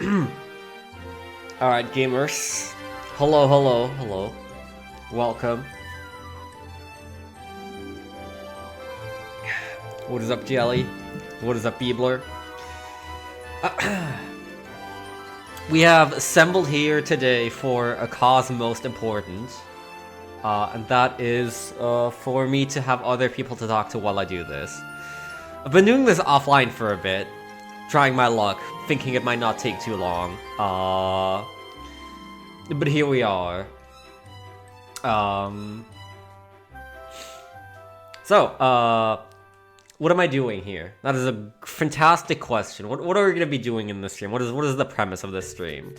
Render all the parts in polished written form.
Alright, gamers. Hello, hello, hello. Welcome. What is up, Jelly? What is up, Beebler? We have assembled here today for a cause most important. And that is for me to have other people to talk to while I do this. I've been doing this offline for a bit, trying my luck, thinking it might not take too long. But here we are. What am I doing here? That is a fantastic question. What are we gonna be doing in this stream? What is the premise of this stream?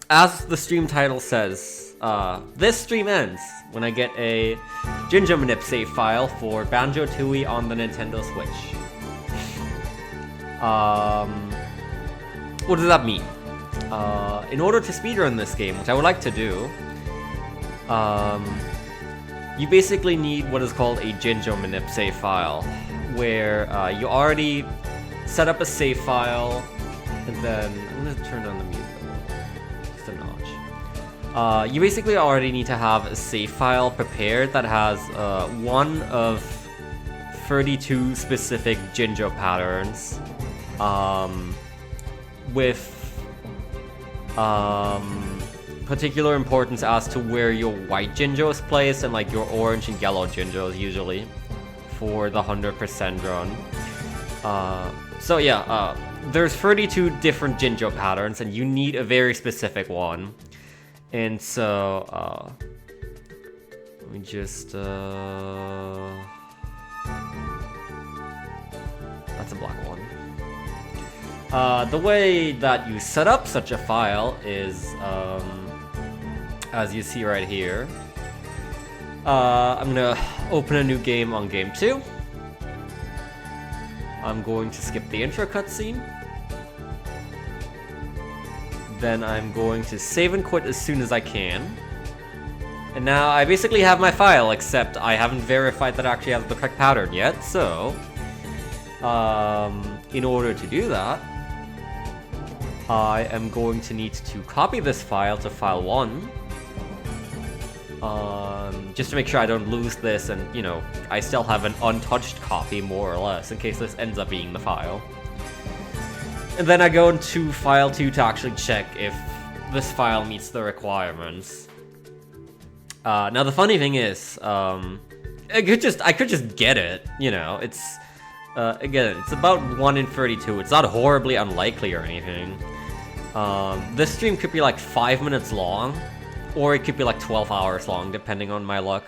As the stream title says, this stream ends when I get a Jinjo Manip Savefile for Banjo-Tooie on the Nintendo Switch. What does that mean? In order to speedrun this game, which I would like to do, you basically need what is called a Jinjo Manip Savefile, where you already set up a save file, and then I'm gonna turn down the music just a notch. You basically already need to have a save file prepared that has one of 32 specific Jinjo patterns, with particular importance as to where your white Jinjo is placed and like your orange and yellow Jinjos usually for the 100% run. So yeah, there's 32 different Jinjo patterns and you need a very specific one. And so, let me just, that's a black one. The way that you set up such a file is, as you see right here. I'm gonna open a new game on game 2. I'm going to skip the intro cutscene. Then I'm going to save and quit as soon as I can. And now I basically have my file, except I haven't verified that it actually has the correct pattern yet, so in order to do that, I am going to need to copy this file to file 1. Just to make sure I don't lose this and, you know, I still have an untouched copy, more or less, in case this ends up being the file. And then I go into file 2 to actually check if this file meets the requirements. Now the funny thing is, I could just get it, you know, it's, again, it's about 1 in 32, it's not horribly unlikely or anything. This stream could be like 5 minutes long, or it could be like 12 hours long, depending on my luck.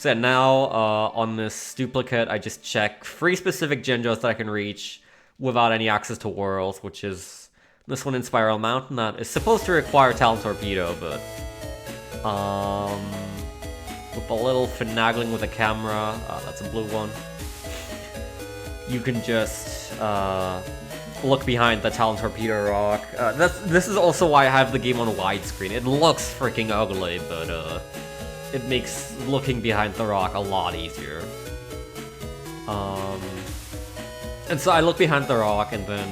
So now, on this duplicate, I just check 3 specific Jinjos that I can reach without any access to worlds, which is this one in Spiral Mountain that is supposed to require Talent Torpedo, but with a little finagling with the camera, that's a blue one, you can just look behind the Talent Torpedo rock. This is also why I have the game on widescreen. It looks freaking ugly, but it makes looking behind the rock a lot easier. And so I look behind the rock and then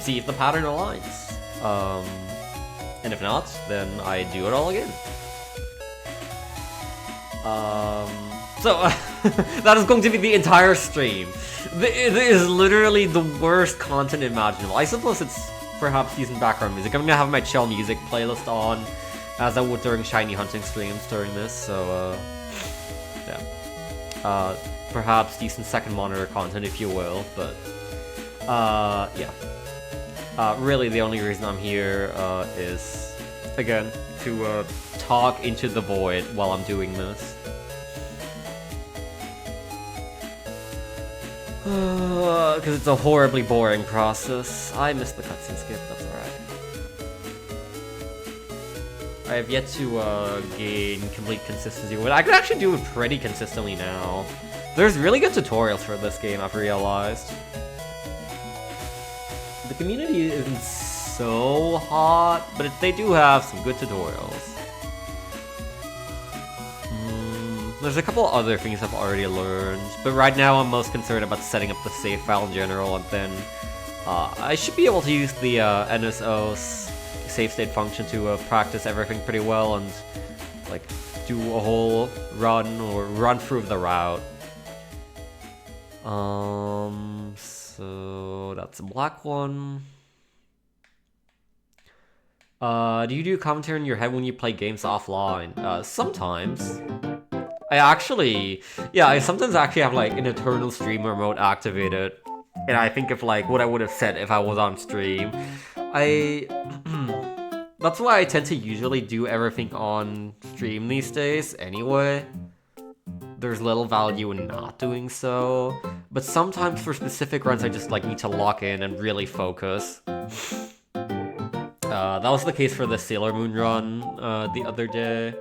see if the pattern aligns. And if not, then I do it all again. So that is going to be the entire stream. It is literally the worst content imaginable. I suppose it's perhaps decent background music. I'm gonna have my chill music playlist on, as I would during shiny hunting streams during this, so, yeah. Perhaps decent second monitor content, if you will, but, yeah. Really, the only reason I'm here, is, again, to, talk into the void while I'm doing this. Because it's a horribly boring process. I missed the cutscene skip, that's alright. I have yet to gain complete consistency with it. I can actually do it pretty consistently now. There's really good tutorials for this game, I've realized. The community isn't so hot, but they do have some good tutorials. There's a couple other things I've already learned, but right now I'm most concerned about setting up the save file in general, and then I should be able to use the NSO save state function to practice everything pretty well and like do a whole run or run through the route. So that's a black one. Do you do commentary in your head when you play games offline? Sometimes. I sometimes actually have like an eternal streamer mode activated. And I think of like what I would have said if I was on stream. That's why I tend to usually do everything on stream these days anyway. There's little value in not doing so. But sometimes for specific runs I just like need to lock in and really focus. That was the case for the Sailor Moon run the other day,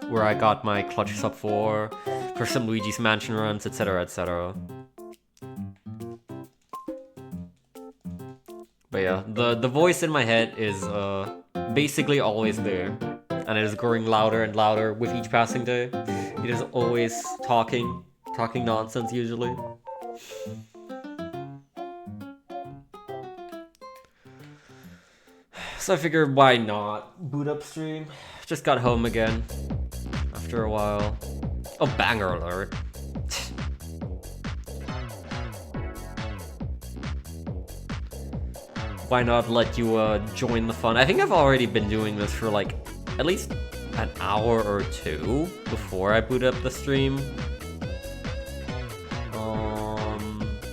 where I got my clutch sub 4 for some Luigi's Mansion runs, etc, etc. But yeah, the voice in my head is basically always there, and it is growing louder and louder with each passing day. It is always talking nonsense usually. So I figured, why not boot up stream? Just got home again after a while. Oh, banger alert. Why not let you join the fun? I think I've already been doing this for like at least an hour or two before I boot up the stream.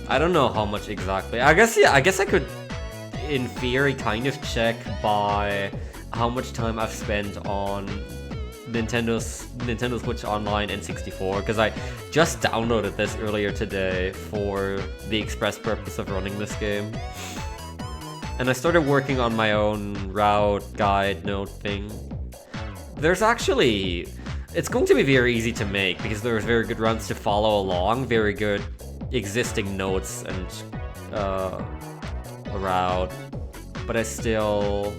I don't know how much exactly. I guess I could in theory kind of check by how much time I've spent on Nintendo Switch Online N64, because I just downloaded this earlier today for the express purpose of running this game. And I started working on my own route guide note thing. There's actually, it's going to be very easy to make because there's very good runs to follow along, very good existing notes and a route. But I still,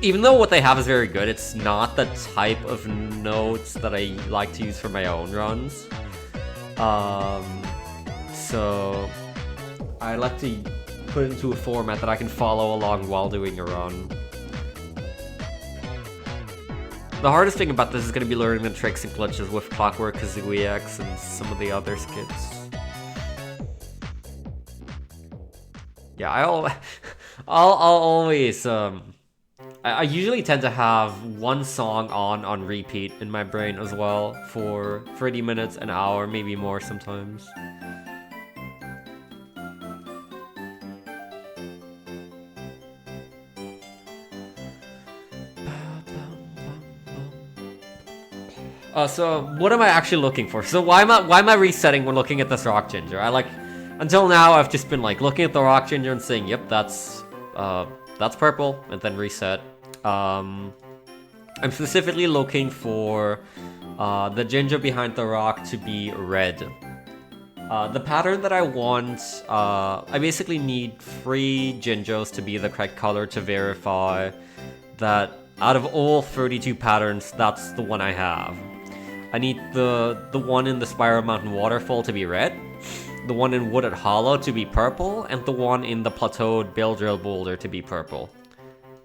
even though what they have is very good, it's not the type of notes that I like to use for my own runs. So I like to put it into a format that I can follow along while doing a run. The hardest thing about this is going to be learning the tricks and glitches with Clockwork Kazooie X and some of the other skits. Yeah, I'll always, I usually tend to have one song on repeat in my brain as well for 30 minutes, an hour, maybe more sometimes. So what am I actually looking for? So why am I resetting when looking at this rock ginger? Until now I've just been like looking at the rock ginger and saying, yep, that's purple, and then reset. I'm specifically looking for the ginger behind the rock to be red. The pattern that I want, I basically need 3 Jinjos to be the correct color to verify that out of all 32 patterns, that's the one I have. I need the one in the Spiral Mountain Waterfall to be red, the one in Wooded Hollow to be purple, and the one in the Plateaued Bill Drill Boulder to be purple.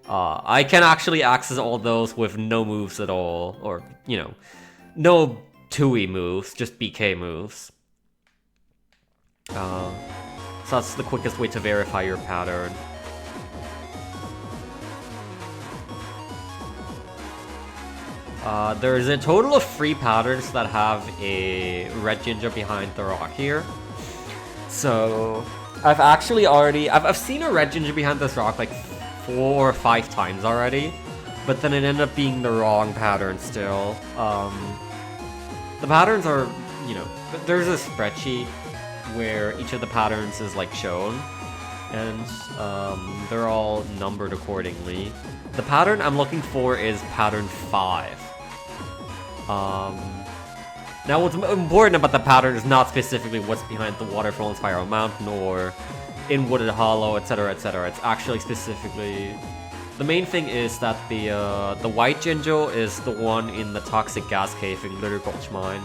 I can actually access all those with no moves at all, or, you know, no Tooie moves, just BK moves. So that's the quickest way to verify your pattern. There is a total of 3 patterns that have a red ginger behind the rock here. So I've actually I've seen a red ginger behind this rock like 4 or 5 times already, but then it ended up being the wrong pattern still. The patterns are, you know, there's a spreadsheet where each of the patterns is like shown, and they're all numbered accordingly. The pattern I'm looking for is pattern 5. Now what's important about the pattern is not specifically what's behind the waterfall in Spiral Mountain or in Wooded Hollow, etc, etc. It's actually specifically The main thing is that the white Jinjo is the one in the toxic gas cave in Glitter Gulch Mine.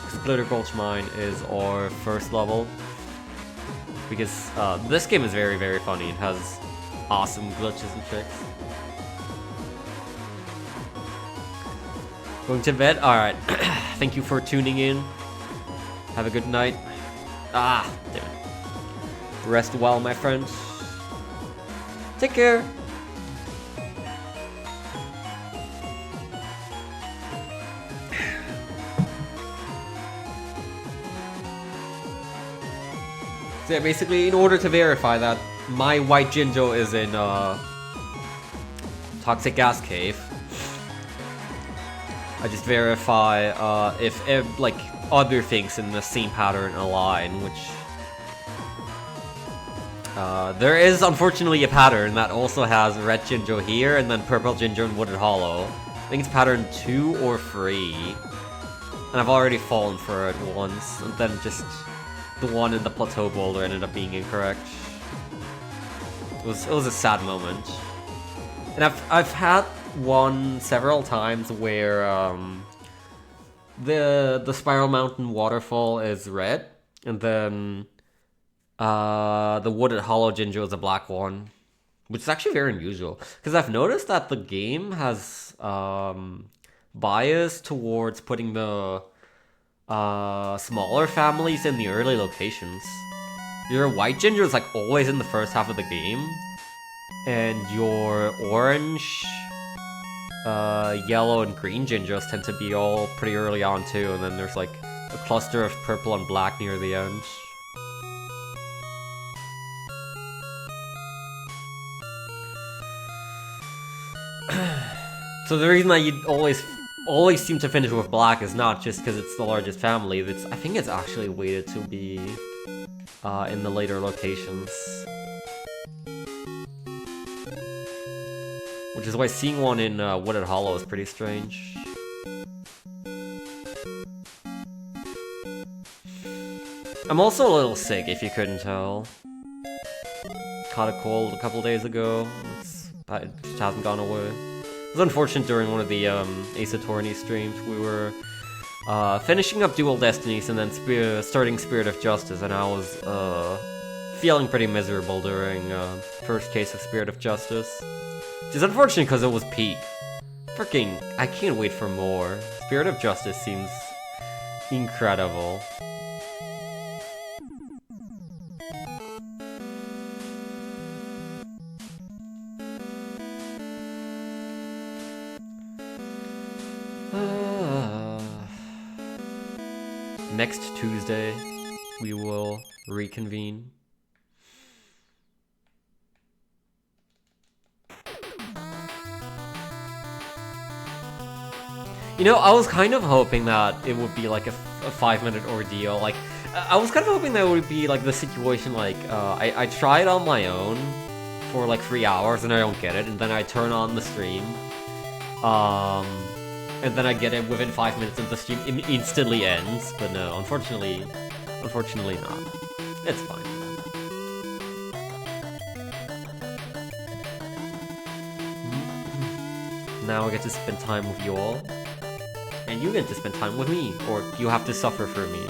Because Glitter Gulch Mine is our first level. Because this game is very, very funny. It has awesome glitches and tricks. Going to bed? Alright. Thank you for tuning in. Have a good night. Ah, damn it. Rest well, my friends. Take care. So yeah, basically, in order to verify that my white Jinjo is in toxic gas cave, I just verify if like other things in the same pattern align, which there is unfortunately a pattern that also has red Jinjo here and then purple Jinjo in Wooded Hollow. I think it's pattern 2 or 3, and I've already fallen for it once, and then just the one in the plateau boulder ended up being incorrect. It was a sad moment, and I've had one several times where the Spiral Mountain waterfall is red, and then the Wooded Hollow Jinjo is a black one, which is actually very unusual, because I've noticed that the game has bias towards putting the smaller families in the early locations. Your white Jinjo is like always in the first half of the game, and your orange, yellow, and green Jinjos tend to be all pretty early on too, and then there's like a cluster of purple and black near the end. So the reason that you always seem to finish with black is not just because it's the largest family. I think it's actually weighted to be in the later locations. Which is why seeing one in Wooded Hollow is pretty strange. I'm also a little sick, if you couldn't tell. Caught a cold a couple days ago. It just hasn't gone away. It was unfortunate during one of the Ace Attorney streams. We were finishing up Dual Destinies and then starting Spirit of Justice, and I was feeling pretty miserable during first case of Spirit of Justice. Which is unfortunate because it was peak. Freaking, I can't wait for more. Spirit of Justice seems incredible. Next Tuesday, we will reconvene. You know, I was kind of hoping that it would be like a 5-minute ordeal. Like, I was kind of hoping that it would be like the situation like, I try it on my own for like 3 hours and I don't get it, and then I turn on the stream. And then I get it within 5 minutes and the stream instantly ends. But no, unfortunately not. It's fine. Now I get to spend time with you all. And you get to spend time with me. Or you have to suffer for me.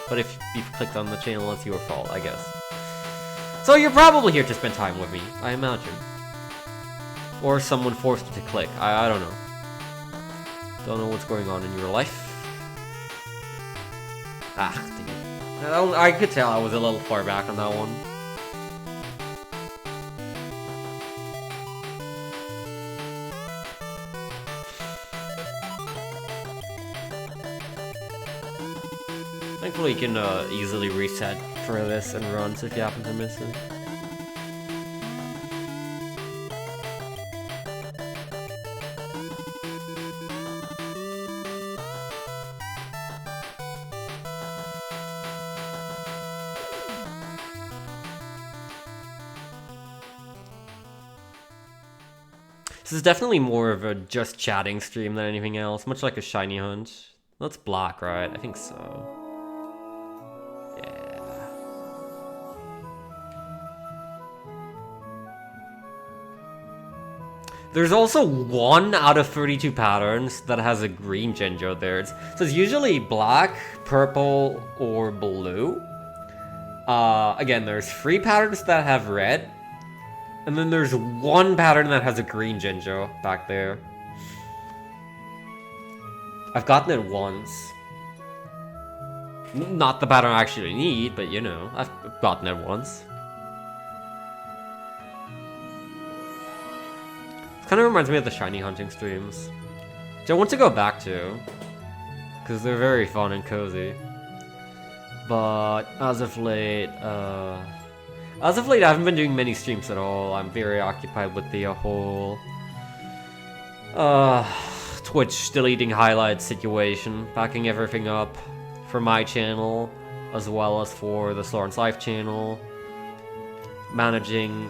But if you've clicked on the channel, it's your fault, I guess. So you're probably here to spend time with me, I imagine. Or someone forced you to click. I don't know. Don't know what's going on in your life. Ah, dang it. I could tell I was a little far back on that one. Thankfully you can easily reset for this and runs if you happen to miss it. This is definitely more of a just chatting stream than anything else, much like a shiny hunt. That's black, right? I think so. Yeah. There's also 1 out of 32 patterns that has a green Jinjo there. So it's usually black, purple, or blue. Again, there's 3 patterns that have red. And then there's 1 pattern that has a green Jinjo back there. I've gotten it once. Not the pattern I actually need, but you know, I've gotten it once. Kind of reminds me of the shiny hunting streams, which I want to go back to, because they're very fun and cozy. But as of late, I haven't been doing many streams at all. I'm very occupied with the whole Twitch deleting highlights situation, backing everything up for my channel, as well as for the Sloren's Life channel, managing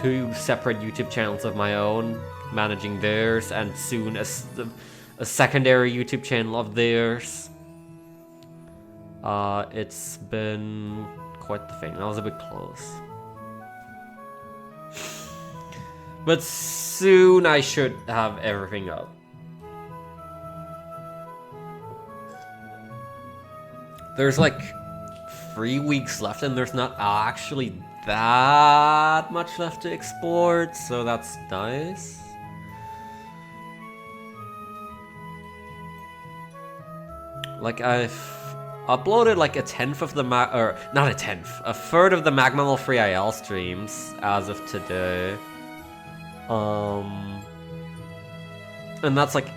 2 separate YouTube channels of my own, managing theirs, and soon a secondary YouTube channel of theirs. It's been quite the thing. That was a bit close. But soon I should have everything up. There's like 3 weeks left and there's not actually that much left to explore, so that's nice. Like, I've uploaded like a third of the Magmammal 3IL streams as of today. And that's like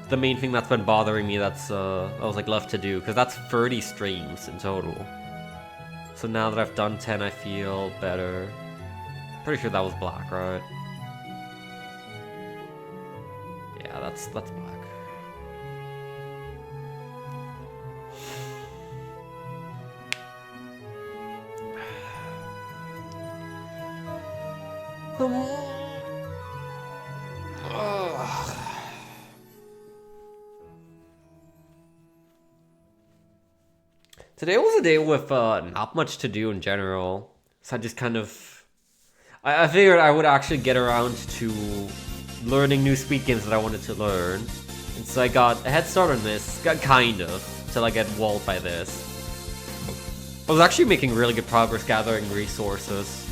the main thing that's been bothering me, that's I was like left to do, because that's 30 streams in total. So now that I've done 10, I feel better. Pretty sure that was black, right? Yeah, that's black. Today was a day with not much to do in general, so I just kind of... I figured I would actually get around to learning new speed games that I wanted to learn, and so I got a head start on this, kind of, till I get walled by this. I was actually making really good progress gathering resources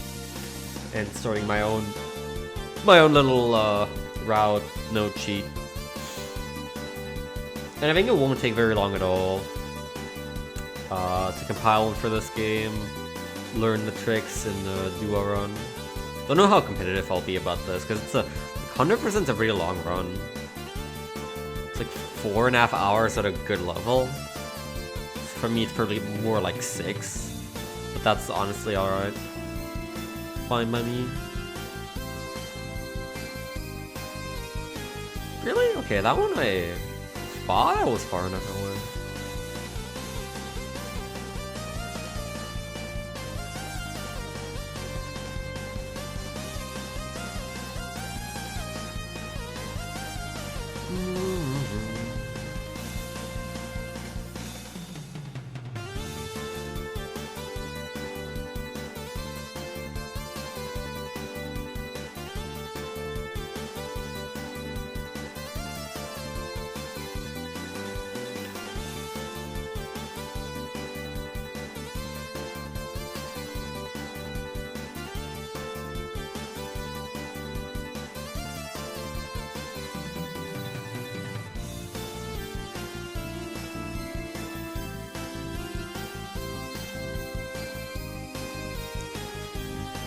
and starting my own little route node cheat. And I think it won't take very long at all to compile one for this game, learn the tricks, and do a run. Don't know how competitive I'll be about this, because it's 100% a pretty long run. It's like 4.5 hours at a good level. For me, it's probably more like 6, but that's honestly alright. Fine by me. Really? Okay, that one I thought I was far enough away.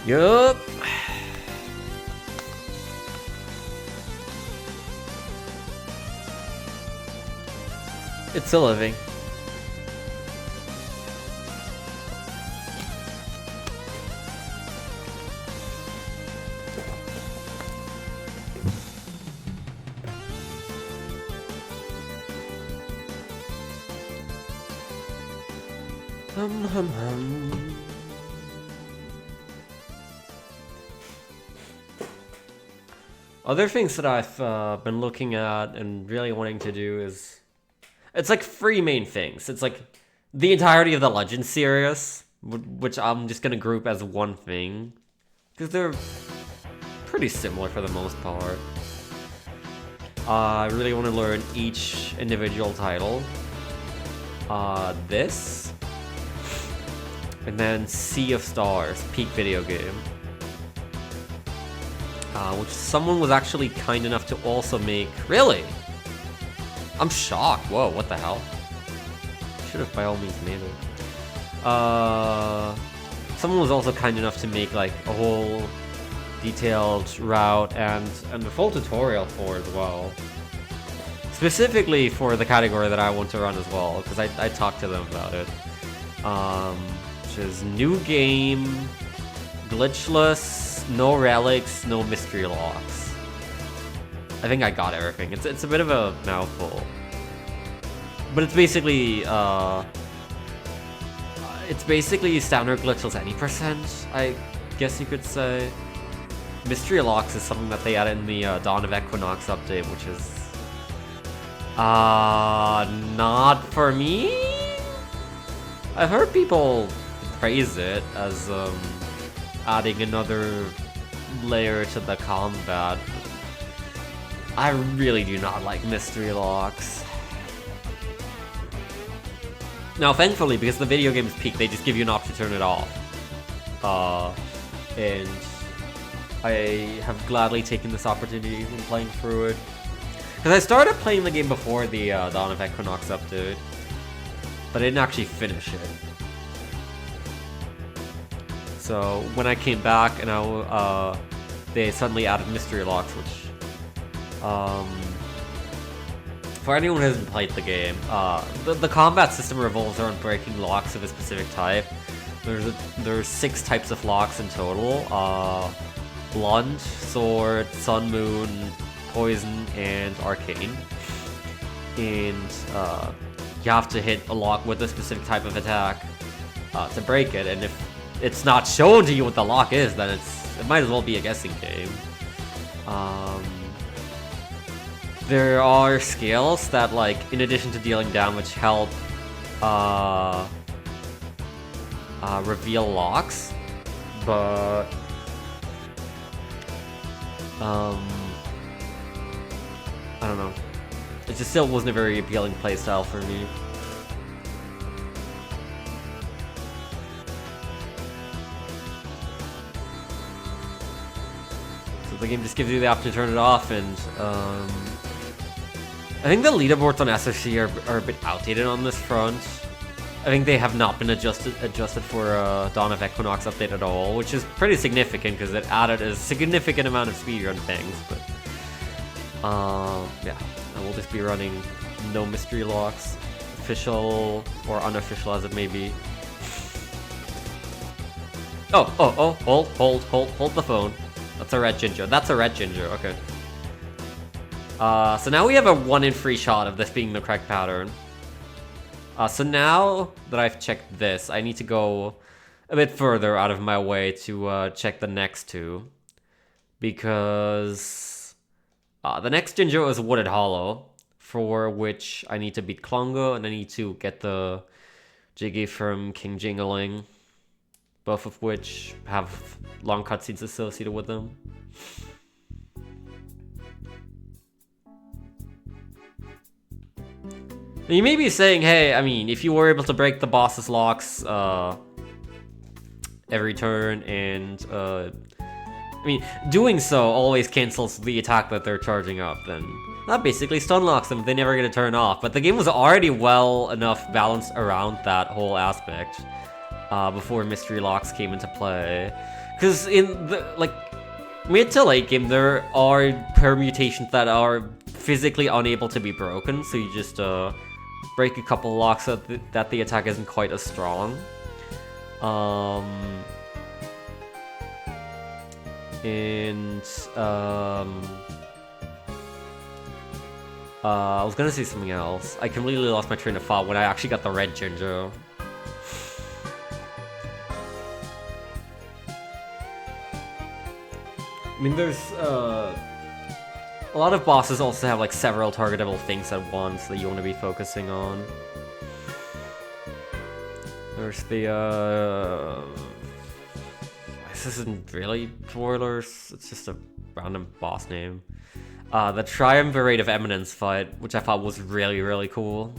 Yup. It's a living. Hum hum hum. Other things that I've been looking at and really wanting to do is... It's like 3 main things. It's like the entirety of the Legends series, which I'm just going to group as one thing. Because they're pretty similar for the most part. I really want to learn each individual title. This. And then Sea of Stars, Peak Video Game. Which someone was actually kind enough to also make. Really? I'm shocked. Whoa, what the hell? Should have by all means made it. Someone was also kind enough to make like a whole detailed route and a full tutorial for as well. Specifically for the category that I want to run as well, because I talked to them about it. Which is new game, glitchless, no relics, no mystery locks. I think I got everything. It's a bit of a mouthful, but it's basically standard glitchless any %, I guess you could say. Mystery locks is something that they added in the Dawn of Equinox update, which is not for me. I've heard people praise it as adding another layer to the combat. I really do not like mystery locks. Now, thankfully, because the video game is peak, they just give you an option to turn it off. And I have gladly taken this opportunity when playing through it. Because I started playing the game before the Dawn of Equinox update, but I didn't actually finish it. So when I came back and they suddenly added mystery locks, which for anyone who hasn't played the game, the combat system revolves around breaking locks of a specific type. There's 6 types of locks in total: blunt, sword, sun, moon, poison, and arcane. And you have to hit a lock with a specific type of attack to break it. And if it's not shown to you what the lock is, then it might as well be a guessing game. There are skills that, like, in addition to dealing damage, help reveal locks, but I don't know. It just still wasn't a very appealing playstyle for me. So the game just gives you the option to turn it off, and I think the leaderboards on SRC are a bit outdated on this front. I think they have not been adjusted for Dawn of Equinox update at all, which is pretty significant because it added a significant amount of speedrun things. But yeah, I will just be running no mystery locks, official or unofficial as it may be. Oh, hold the phone. That's a red Jinjo. That's a red Jinjo. Okay. So now we have a 1 in 3 shot of this being the correct pattern. So now that I've checked this, I need to go a bit further out of my way to check the next 2. Because the next Jinjo is Wooded Hollow, for which I need to beat Klongo, and I need to get the Jiggy from King Jingling, both of which have long cutscenes associated with them. You may be saying, hey, I mean, if you were able to break the boss's locks every turn, and I mean, doing so always cancels the attack that they're charging up, then that basically stun locks them. They never get to turn off. But the game was already well enough balanced around that whole aspect before mystery locks came into play. Because in the mid to late game, there are permutations that are physically unable to be broken, so you just break a couple locks so that the attack isn't quite as strong. I was gonna say something else. I completely lost my train of thought when I actually got the red Jinjo. I mean, there's a lot of bosses also have like several targetable things at once that you want to be focusing on. There's the I guess this isn't really spoilers, it's just a random boss name. The Triumvirate of Eminence fight, which I thought was really, really cool.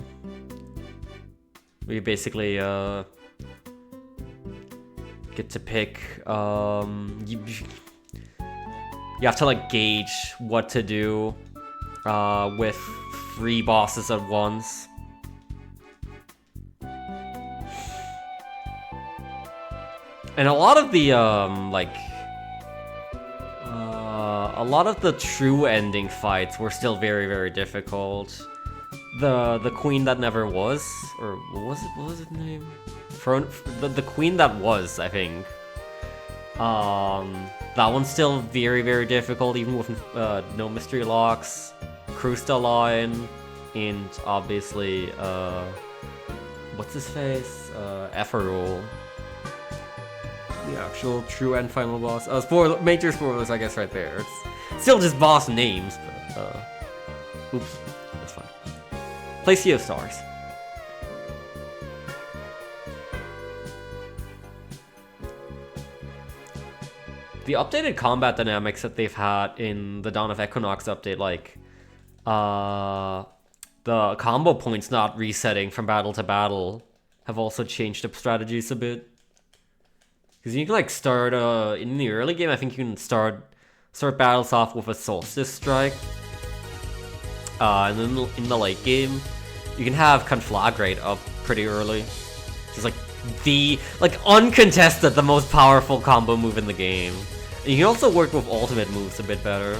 We basically, get to pick, you have to, like, gauge what to do, with 3 bosses at once. And a lot of the, a lot of the true ending fights were still very, very difficult. The Queen That Never Was, or what was his name? The Queen That Was, I think. That one's still very, very difficult, even with no mystery locks. Crystalline, and obviously, what's his face? Efferul. The actual true and final boss. Major spoilers, I guess, right there. It's still just boss names, but, oops, that's fine. Play Sea of Stars. The updated combat dynamics that they've had in the Dawn of Equinox update, like, the combo points not resetting from battle to battle, have also changed up strategies a bit. Because you can, like, start, in the early game, I think you can start battles off with a Solstice Strike. And then in the late game, you can have Conflagrate up pretty early. Just, like, uncontested, the most powerful combo move in the game. And you can also work with ultimate moves a bit better.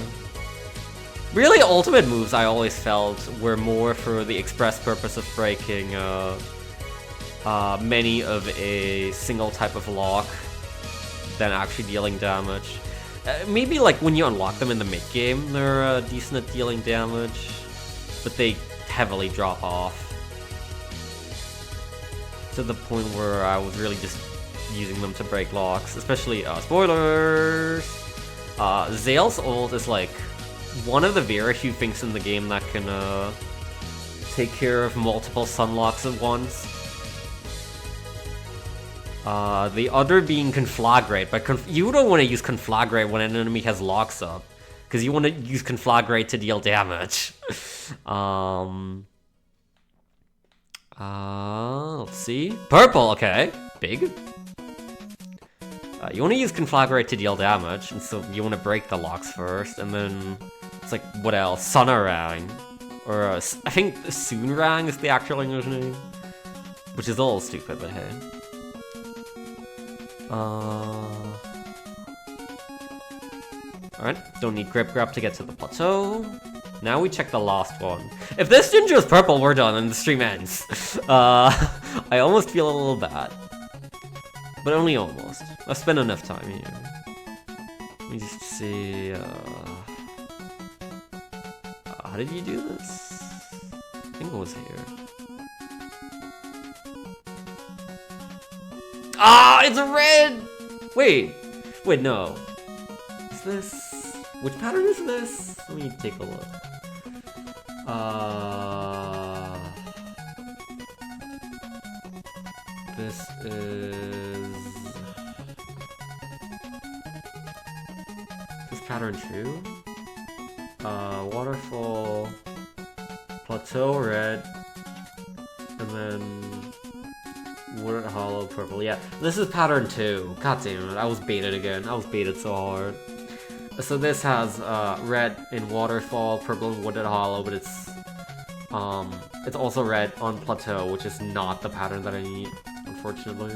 Really, ultimate moves, I always felt, were more for the express purpose of breaking, many of a single type of lock than actually dealing damage. Maybe, like, when you unlock them in the mid-game, they're decent at dealing damage, but they heavily drop off. To the point where I was really just using them to break locks, especially, spoilers! Zale's ult is, like, one of the very few things in the game that can, take care of multiple sunlocks at once. The other being Conflagrate, but you don't want to use Conflagrate when an enemy has locks up, because you want to use Conflagrate to deal damage. Let's see. Purple, okay. Big. You want to use Conflagrate to deal damage, and so you want to break the locks first, and then it's like, what else? Sunarang. Or, I think Soonrang is the actual English name, which is a little stupid, but hey. Alright, don't need Grip Grab to get to the plateau. Now we check the last one. If this Jinjo is purple, we're done and the stream ends. I almost feel a little bad. But only almost. I've spent enough time here. Let me just see, how did you do this? I think it was here. Ah, it's a red! Wait, no. Is this... Which pattern is this? Let me take a look. This is... Is this pattern 2? Waterfall... Plateau red... And then... Wooded Hollow purple, yeah. This is pattern 2. God damn it, I was baited again. I was baited so hard. So this has red in Waterfall, purple in Wooded Hollow, but it's also red on Plateau, which is not the pattern that I need, unfortunately.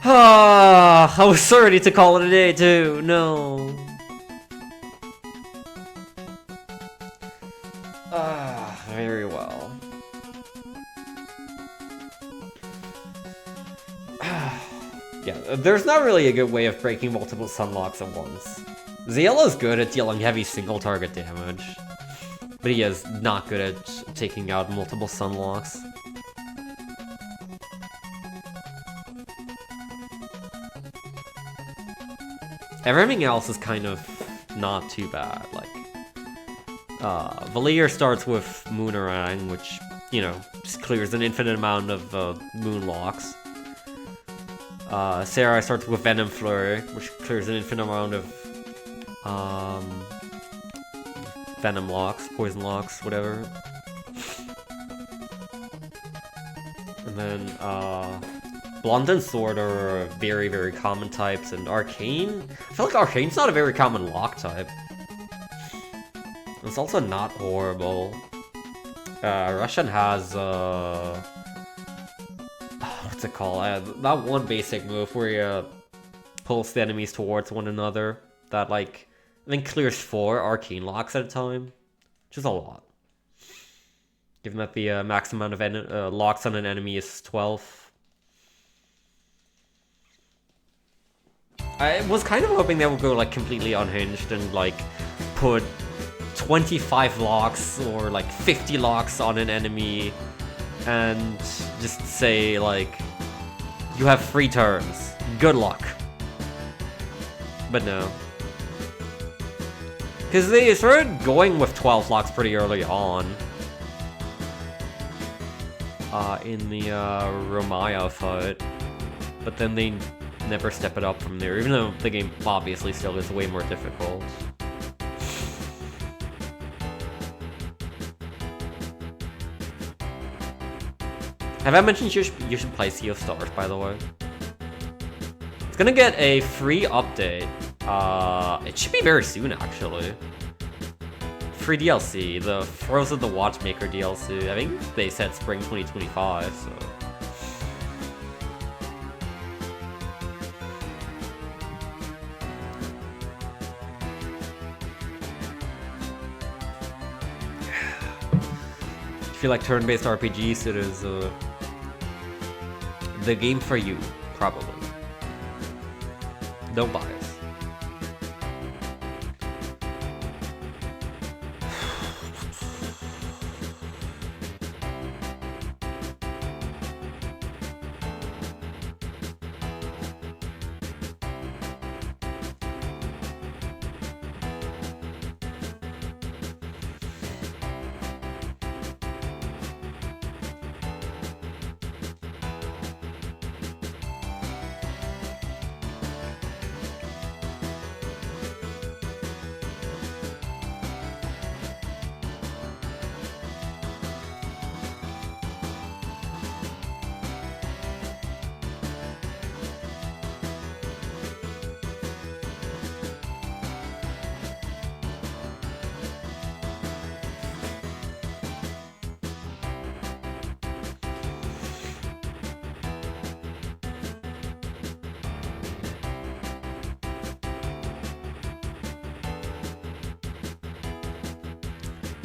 Ah, I was so ready to call it a day too. No. Very well. Yeah, there's not really a good way of breaking multiple sunlocks at once. Zayla's good at dealing heavy single target damage, but he is not good at taking out multiple sunlocks. Everything else is kind of not too bad, like, Valier starts with Moonerang, which, you know, just clears an infinite amount of moon locks. Sarai starts with Venom Flurry, which clears an infinite amount of Venom locks, Poison locks, whatever. And then Blunt and Sword are very, very common types, and Arcane? I feel like Arcane's not a very common lock type. It's also not horrible. Russian has, what's it called? That one basic move where you pulls the enemies towards one another. That, like, I think clears 4 Arcane locks at a time. Which is a lot. Given that the max amount of locks on an enemy is 12. I was kind of hoping they would go, like, completely unhinged and, like, put 25 locks or, like, 50 locks on an enemy and just say, like, you have 3 turns. Good luck. But no. Because they started going with 12 locks pretty early on. In the Romaya fight. But then they never step it up from there, even though the game obviously still is way more difficult. Have I mentioned you should play Sea of Stars, by the way? It's gonna get a free update. It should be very soon, actually. Free DLC, the Frozen the Watchmaker DLC. I think they said spring 2025, so... If you like turn-based RPGs, it is the game for you, probably. Don't buy it.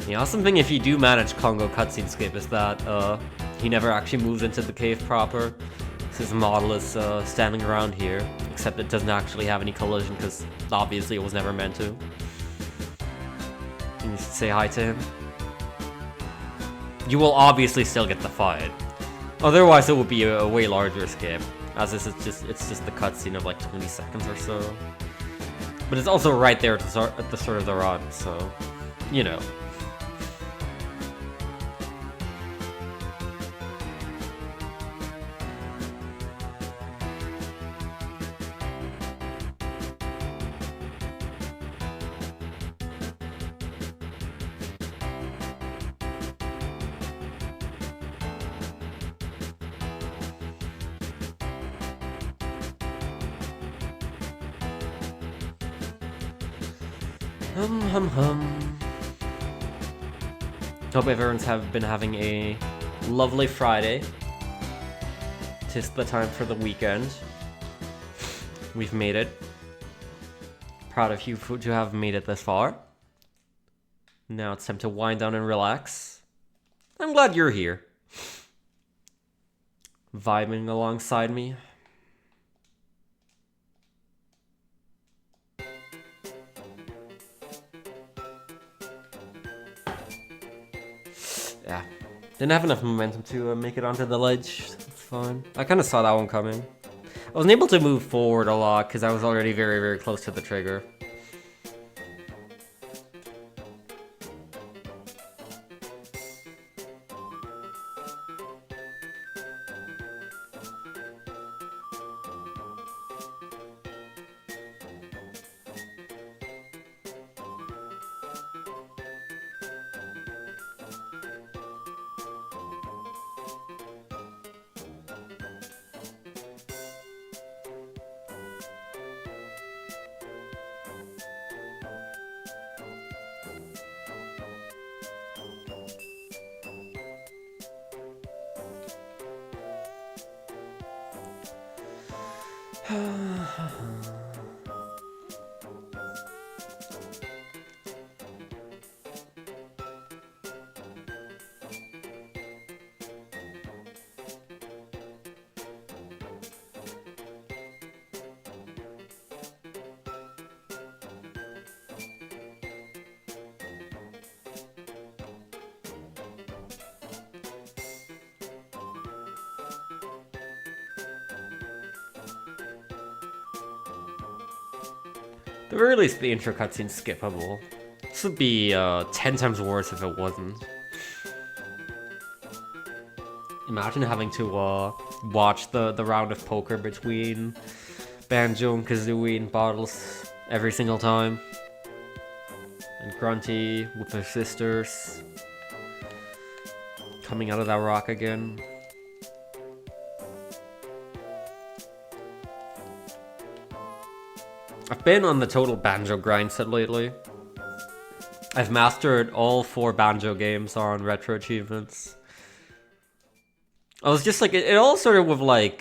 The awesome thing if you do manage Congo cutscene skip is that he never actually moves into the cave proper. So his model is standing around here, except it doesn't actually have any collision because obviously it was never meant to. You should say hi to him. You will obviously still get the fight. Otherwise it would be a way larger skip, as this is just the cutscene of like 20 seconds or so. But it's also right there at the start of the run, so you know. Hope everyone's been having a lovely Friday. 'Tis the time for the weekend. We've made it. Proud of you to have made it this far. Now it's time to wind down and relax. I'm glad you're here. Vibing alongside me. Yeah, didn't have enough momentum to make it onto the ledge. It's fine. I kind of saw that one coming. I wasn't able to move forward a lot because I was already very, very close to the trigger. At the very least, the intro cutscene's skippable. This would be 10 times worse if it wasn't. Imagine having to watch the round of poker between Banjo and Kazooie and Bottles every single time. And Grunty with their sisters coming out of that rock again. I've been on the total Banjo grind set lately. I've mastered all 4 Banjo games on Retro Achievements. I was just like, it all started with like,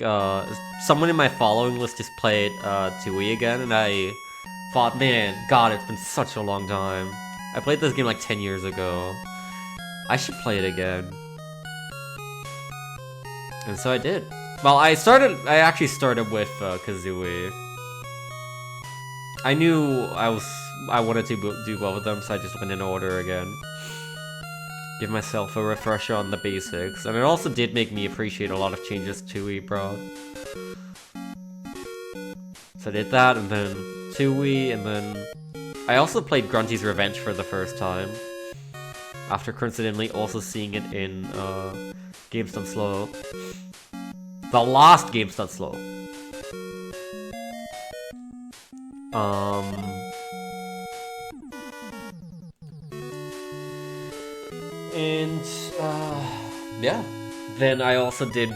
someone in my following list just played Tooie again, and I thought, man, God, it's been such a long time. I played this game like 10 years ago. I should play it again. And so I did. Well, I actually started with Kazooie. I knew I wanted to do both of them, so I just went in order again. Give myself a refresher on the basics, and it also did make me appreciate a lot of changes Tooie brought. So I did that, and then Tooie, and then I also played Grunty's Revenge for the first time, after coincidentally also seeing it in Games Done Slow. The last Games Done Slow. Yeah. Then I also did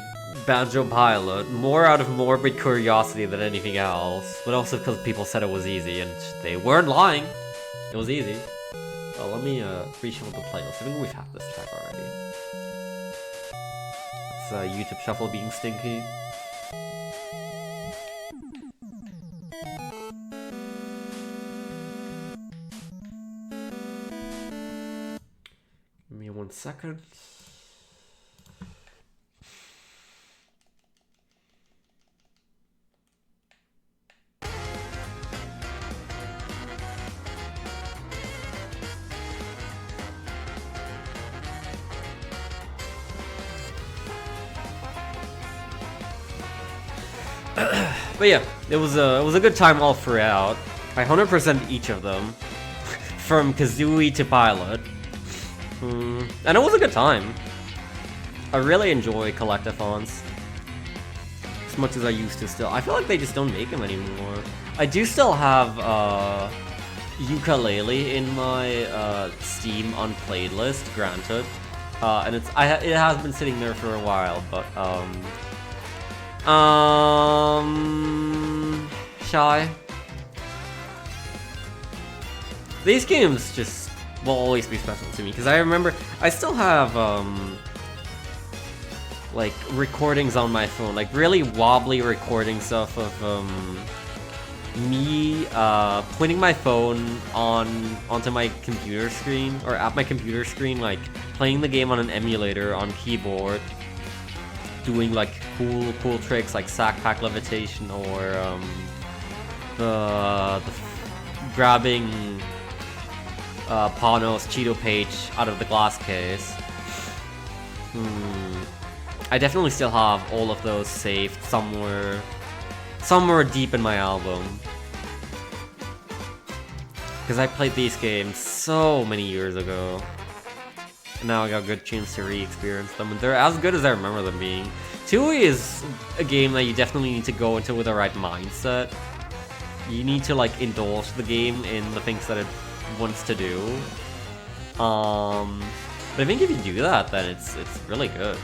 Banjo Pilot, more out of morbid curiosity than anything else, but also because people said it was easy, and they weren't lying. It was easy. Oh, let me reshuffle the playlist. I think we've had this track already. It's YouTube Shuffle being stinky. Give me 1 second. But yeah, it was a good time all throughout. I 100% each of them, from Kazooie to Pilot, and it was a good time. I really enjoy collectathons as much as I used to. Still, I feel like they just don't make them anymore. I do still have Ukulele in my Steam unplayed list, granted, and it has been sitting there for a while, but shy. These games just will always be special to me, because I remember I still have like recordings on my phone, like really wobbly recording stuff of me pointing my phone onto my computer screen, or at my computer screen, like playing the game on an emulator on keyboard, doing like cool tricks like sack pack levitation, or the grabbing Pano's Cheeto page out of the glass case. I definitely still have all of those saved somewhere deep in my album, because I played these games so many years ago, and now I got a good chance to re-experience them, and they're as good as I remember them being. Tooie is a game that you definitely need to go into with the right mindset. You need to like indulge the game in the things that it wants to do. But I think if you do that, then it's really good.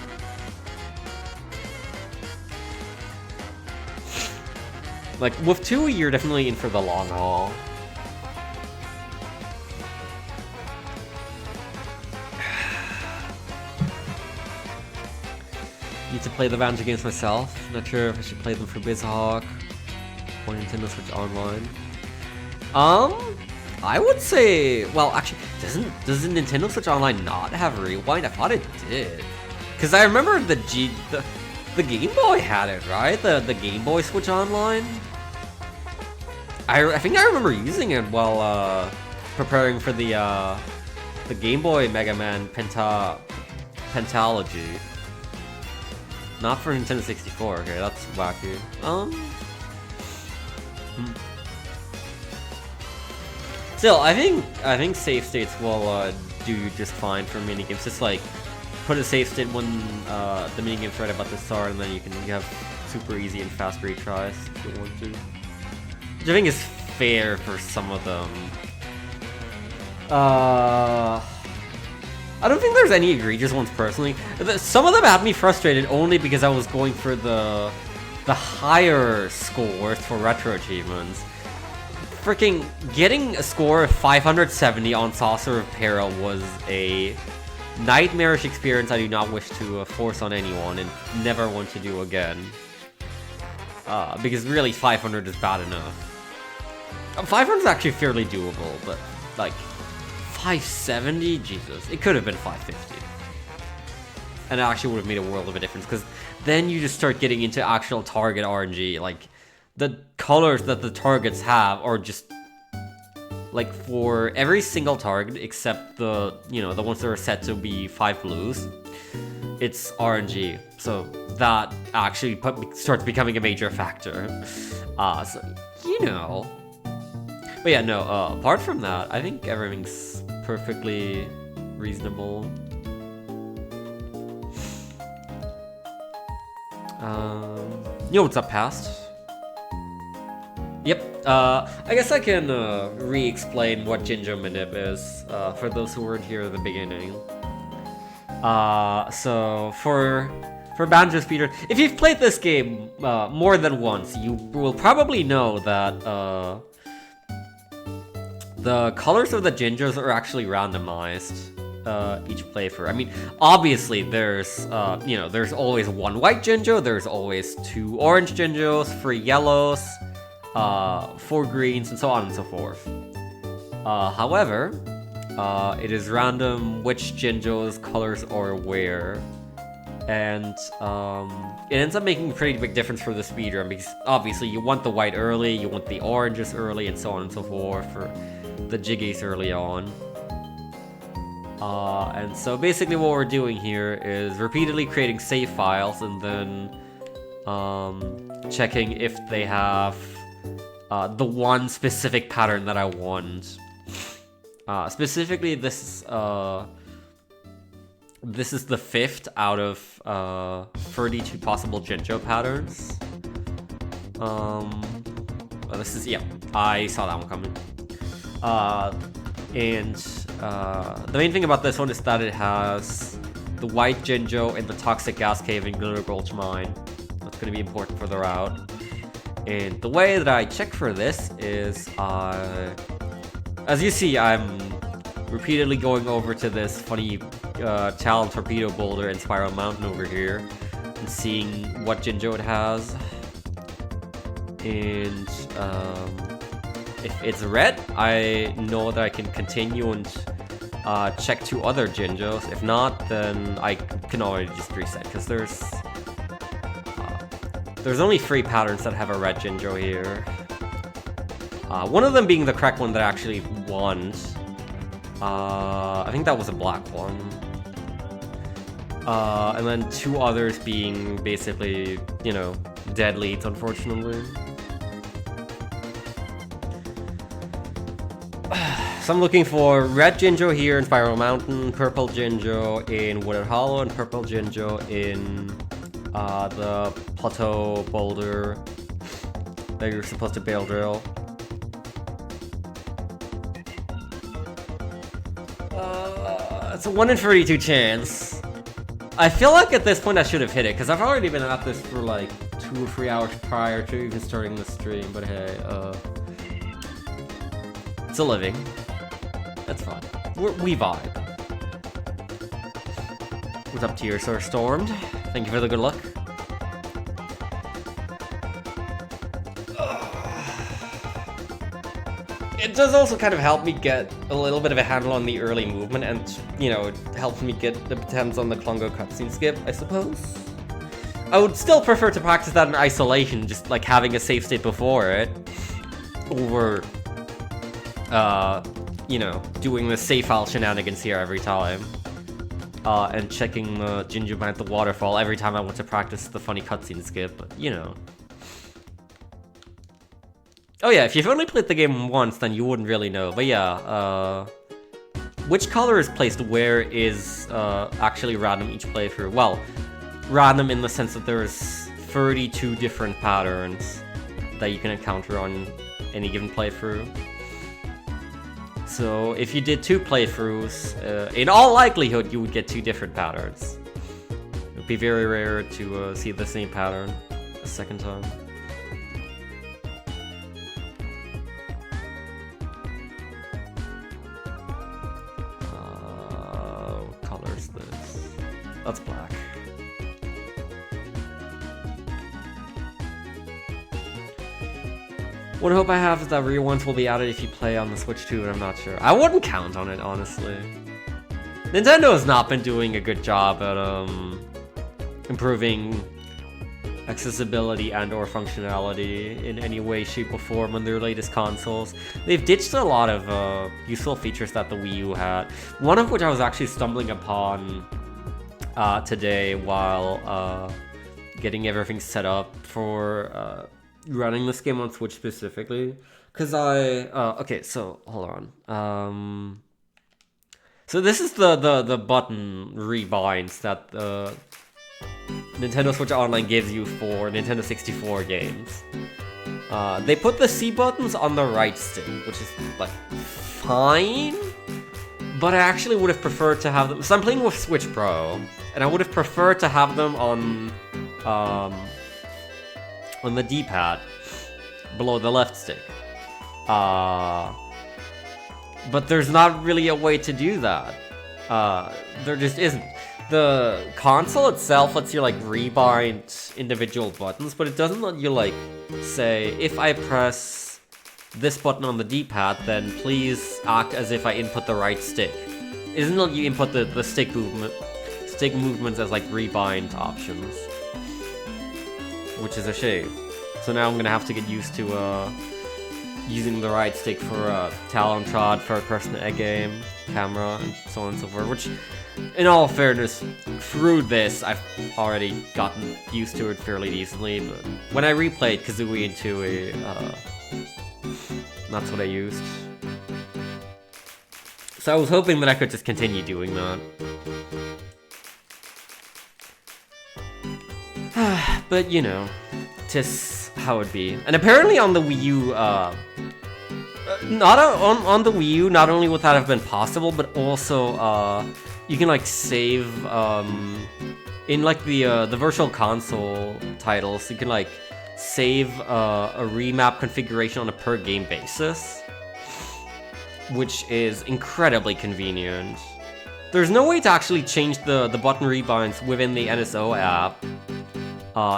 Like with Tooie, you're definitely in for the long haul. Need to play the Banjo games myself. Not sure if I should play them for BizHawk. on Nintendo Switch Online. I would say, well, actually, does the Nintendo Switch Online not have Rewind? I thought it did, because I remember the Game Boy had it, right? The Game Boy Switch Online. I think I remember using it while preparing for the Game Boy Mega Man Pentalogy. Not for Nintendo 64. Okay, that's wacky. Still, I think save states will do just fine for minigames. Just like put a save state when the minigame's right about to start, and then you have super easy and fast retries if you want to. Which I think is fair for some of them. I don't think there's any egregious ones personally. Some of them had me frustrated only because I was going for the higher scores for retro achievements. Freaking getting a score of 570 on Saucer of Peril was a nightmarish experience I do not wish to force on anyone and never want to do again. Because really 500 is bad enough. 500 is actually fairly doable, but like 570? Jesus, it could have been 550. And it actually would have made a world of a difference, because then you just start getting into actual target RNG. Like, the colors that the targets have are just, like, for every single target except the, the ones that are set to be 5 blues, it's RNG. So that actually starts becoming a major factor. But yeah, no, apart from that, I think everything's perfectly reasonable. What's up, Past? Yep, I guess I can re-explain what Jinjo Manip is, for those who weren't here at the beginning. So, for Banjo speedrun, if you've played this game more than once, you will probably know that the colors of the Jinjos are actually randomized each playthrough. I mean, obviously there's there's always one white Jinjo, there's always 2 orange Jinjos, 3 yellows, 4 greens, and so on and so forth. However, it is random which Jinjo's colors are where, and it ends up making a pretty big difference for the speedrun, because obviously you want the white early, you want the oranges early, and so on and so forth for the jiggies early on. And so basically what we're doing here is repeatedly creating save files and then checking if they have the one specific pattern that I want. Specifically, this is the 5th out of 32 possible Jinjo patterns. This is, yeah, I saw that one coming. The main thing about this one is that it has the white Jinjo in the Toxic Gas Cave in Glitter Gulch Mine. That's going to be important for the route. And the way that I check for this is, as you see, I'm repeatedly going over to this funny Talon Torpedo Boulder and Spiral Mountain over here and seeing what Jinjo it has. And if it's red, I know that I can continue and check 2 other Jinjos. If not, then I can already just reset, because there's only 3 patterns that have a red Jinjo here. One of them being the correct one that I actually want. I think that was a black one. And then 2 others being basically, dead leads, unfortunately. So I'm looking for red Jinjo here in Spiral Mountain, purple Jinjo in Wooded Hollow, and purple Jinjo in the Plateau Boulder that you're supposed to bail drill. It's a 1 in 32 chance. I feel like at this point I should have hit it, because I've already been at this for like 2 or 3 hours prior to even starting the stream, but hey, it's a living. That's fine. We vibe. What's up to your Sir Stormed? Thank you for the good luck. it does also kind of help me get a little bit of a handle on the early movement, and, you know, it helps me get the hands on the Klongo cutscene skip, I suppose. I would still prefer to practice that in isolation, just like having a save state before it, over, you know, doing the save file shenanigans here every time. And checking the Jinjo Manip the waterfall every time I want to practice the funny cutscene skip, but, you know. Oh yeah, if you've only played the game once, then you wouldn't really know. But yeah, which color is placed where is actually random each playthrough. Well, random in the sense that there's 32 different patterns that you can encounter on any given playthrough. So if you did 2 playthroughs, in all likelihood you would get 2 different patterns. It would be very rare to see the same pattern a second time. What color is this? That's black. One hope I have is that rewinds will be added if you play on the Switch too, and I'm not sure. I wouldn't count on it, honestly. Nintendo has not been doing a good job at improving accessibility and or functionality in any way, shape, or form on their latest consoles. They've ditched a lot of useful features that the Wii U had, one of which I was actually stumbling upon today while getting everything set up for running this game on Switch specifically, because okay, so hold on. So this is the button rebinds that the Nintendo Switch Online gives you for Nintendo 64 games. They put the C buttons on the right stick, which is like fine, but I actually would have preferred to have them. So I'm playing with Switch Pro, and I would have preferred to have them on the D-pad below the left stick. But there's not really a way to do that. There just isn't. The console itself lets you like rebind individual buttons, but it doesn't let you like say, if I press this button on the D-pad, then please act as if I input the right stick. It doesn't let you input the stick movements as like rebind options, which is a shame. So now I'm gonna have to get used to using the right stick for Talon Trod, third-person egg game, camera, and so on and so forth, which, in all fairness, through this, I've already gotten used to it fairly decently, but when I replayed Kazooie and Tooie, that's what I used. So I was hoping that I could just continue doing that. But, you know, 'tis how it be. And apparently on the Wii U, on the Wii U, not only would that have been possible, but also, you can, like, save, in, like, the Virtual Console titles, you can, like, save, a remap configuration on a per-game basis, which is incredibly convenient. There's no way to actually change the button rebinds within the NSO app.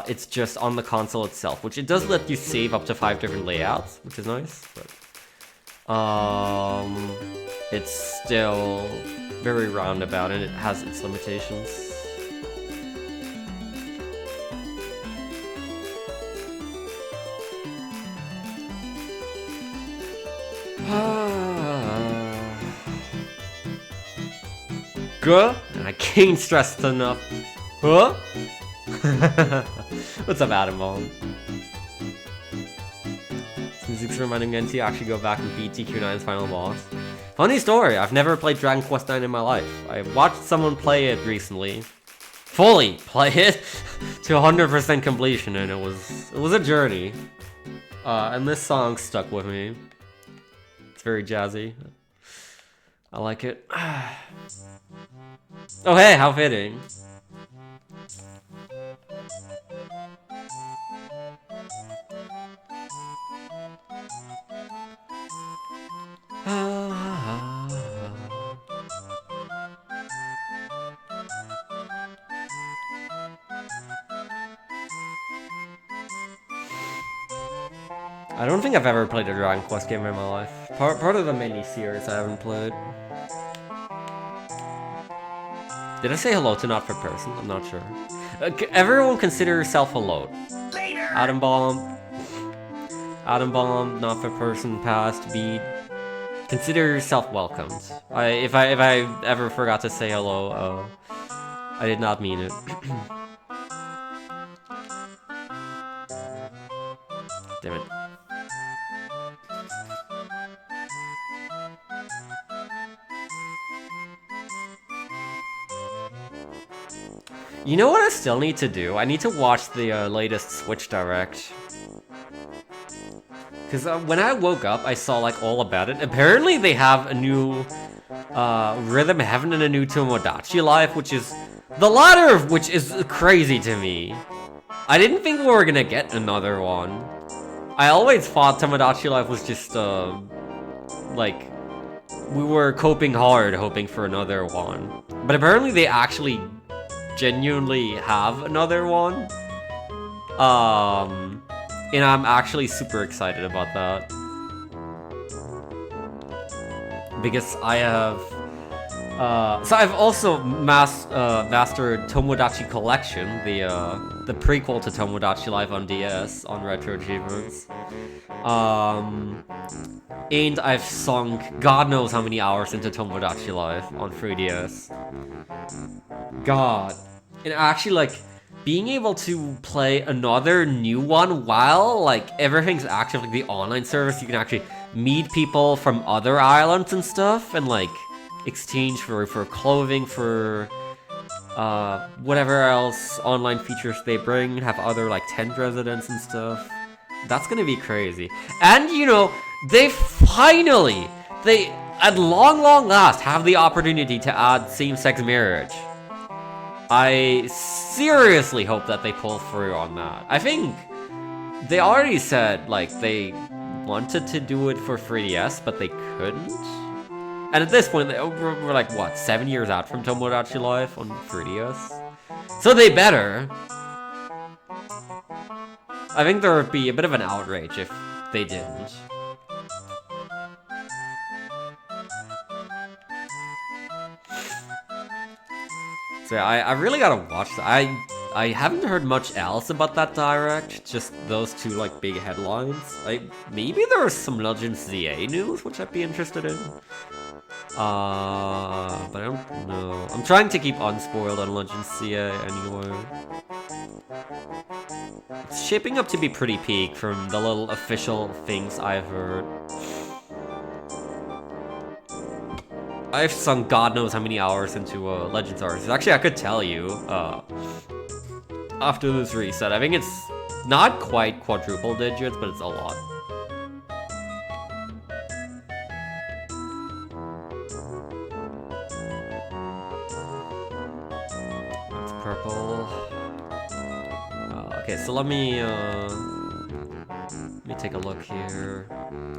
It's just on the console itself, which it does let you save up to 5 different layouts, which is nice, but it's still very roundabout and it has its limitations. Good, and I can't stress it enough. Huh? What's up, Adam Bone? This music's reminding me to actually go back and beat TQ9's final boss. Funny story, I've never played Dragon Quest IX in my life. I watched someone play it recently. Fully play it to 100% completion, and it was a journey. And this song stuck with me. It's very jazzy. I like it. Oh hey, how fitting. I don't think I've ever played a Dragon Quest game in my life. Part of the mini series I haven't played. Did I say hello to Not for Person? I'm not sure. Everyone consider yourself hello. Later. Atom Bomb, Not for Person, Past, Beat. Consider yourself welcomed. If I ever forgot to say hello, I did not mean it. Damn it. You know what I still need to do? I need to watch the latest Switch Direct. Because when I woke up, I saw like all about it. Apparently they have a new Rhythm Heaven and a new Tomodachi Life, which is... The latter of which is crazy to me. I didn't think we were gonna get another one. I always thought Tomodachi Life was just, like... We were coping hard, hoping for another one. But apparently they actually... genuinely have another one. And I'm actually super excited about that. Because I have... so I've also mastered Tomodachi Collection, the prequel to Tomodachi Life on DS, on Retro Achievements. And I've sunk God knows how many hours into Tomodachi Life on 3DS. God. And actually, like, being able to play another new one while, like, everything's active, like, the online service, you can actually meet people from other islands and stuff, and, like, exchange for clothing, for, whatever else online features they bring, have other, like, tent residents and stuff. That's gonna be crazy. And, you know, they at long last, have the opportunity to add same-sex marriage. I seriously hope that they pull through on that. I think they already said, like, they wanted to do it for 3DS, but they couldn't. And at this point, we're like, what, 7 years out from Tomodachi Life on 3DS? So they better. I think there would be a bit of an outrage if they didn't. So yeah, I really gotta watch that. I haven't heard much else about that direct, just those two like big headlines. Maybe there was some Legends ZA news, which I'd be interested in. But I don't know. I'm trying to keep unspoiled on Legends ZA anyway. It's shaping up to be pretty peak from the little official things I've heard. I've sunk God knows how many hours into Legends Arceus. Actually, I could tell you, after this reset, I think it's not quite quadruple digits, but it's a lot. It's purple. Okay, so let me take a look here.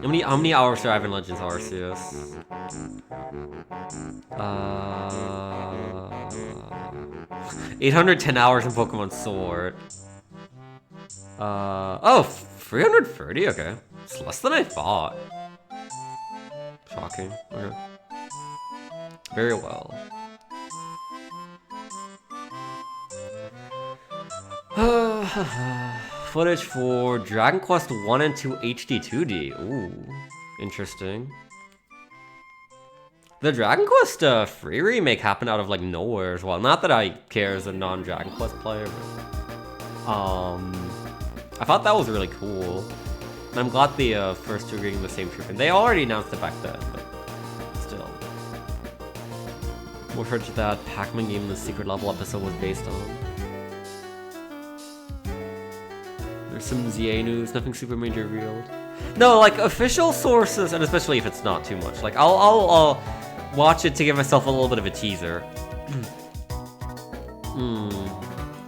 How many hours do I have in Legends Arceus? 810 hours in Pokemon Sword. Oh, 330, okay. It's less than I thought. Shocking, okay. Very well. Footage for Dragon Quest 1 and 2 HD 2D. Ooh, interesting. The Dragon Quest 3 remake happened out of like nowhere as well. Not that I care as a non-Dragon Quest player, but I thought that was really cool. And I'm glad the first two are getting the same treatment. They already announced it back then, but still. More footage of that Pac-Man game the secret level episode was based on. There's some ZA news, nothing super major revealed. No, like official sources, and especially if it's not too much. Like I'll watch it to give myself a little bit of a teaser.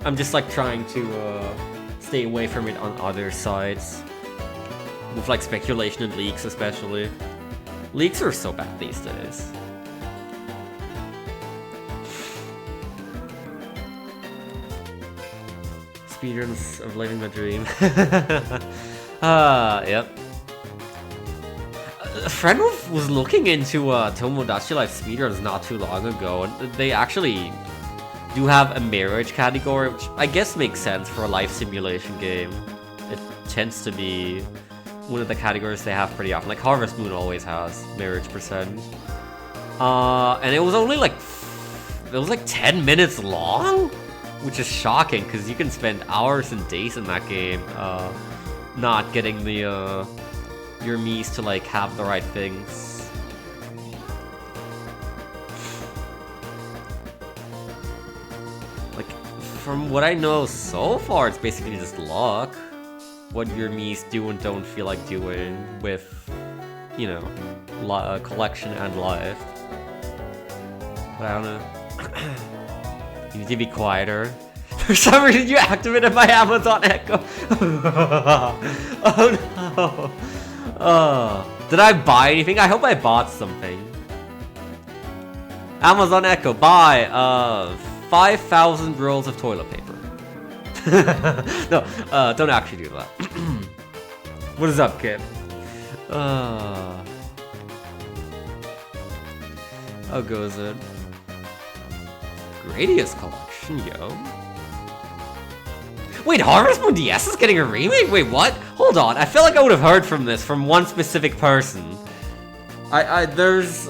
I'm just like trying to stay away from it on other sides. With like speculation and leaks especially. Leaks are so bad these days. Speedruns of living the dream. Yep. A friend was looking into Tomodachi Life speedruns not too long ago, and they actually do have a marriage category, which I guess makes sense for a life simulation game. It tends to be one of the categories they have pretty often. Like Harvest Moon always has marriage percent. And it was only like 10 minutes long, which is shocking because you can spend hours and days in that game not getting the your Miis to like have the right things. Like from what I know so far, it's basically just luck. What your Miis do and don't feel like doing with, you know, collection and life. But I don't know. You need to be quieter. For some reason, you activated my Amazon Echo. Oh no. Did I buy anything? I hope I bought something. Amazon Echo, buy 5,000 rolls of toilet paper. No, don't actually do that. What is up, kid? How goes it? Gradius collection, yo. Wait, Harvest Moon DS is getting a remake? Wait, what? Hold on, I feel like I would have heard from this from one specific person. There's,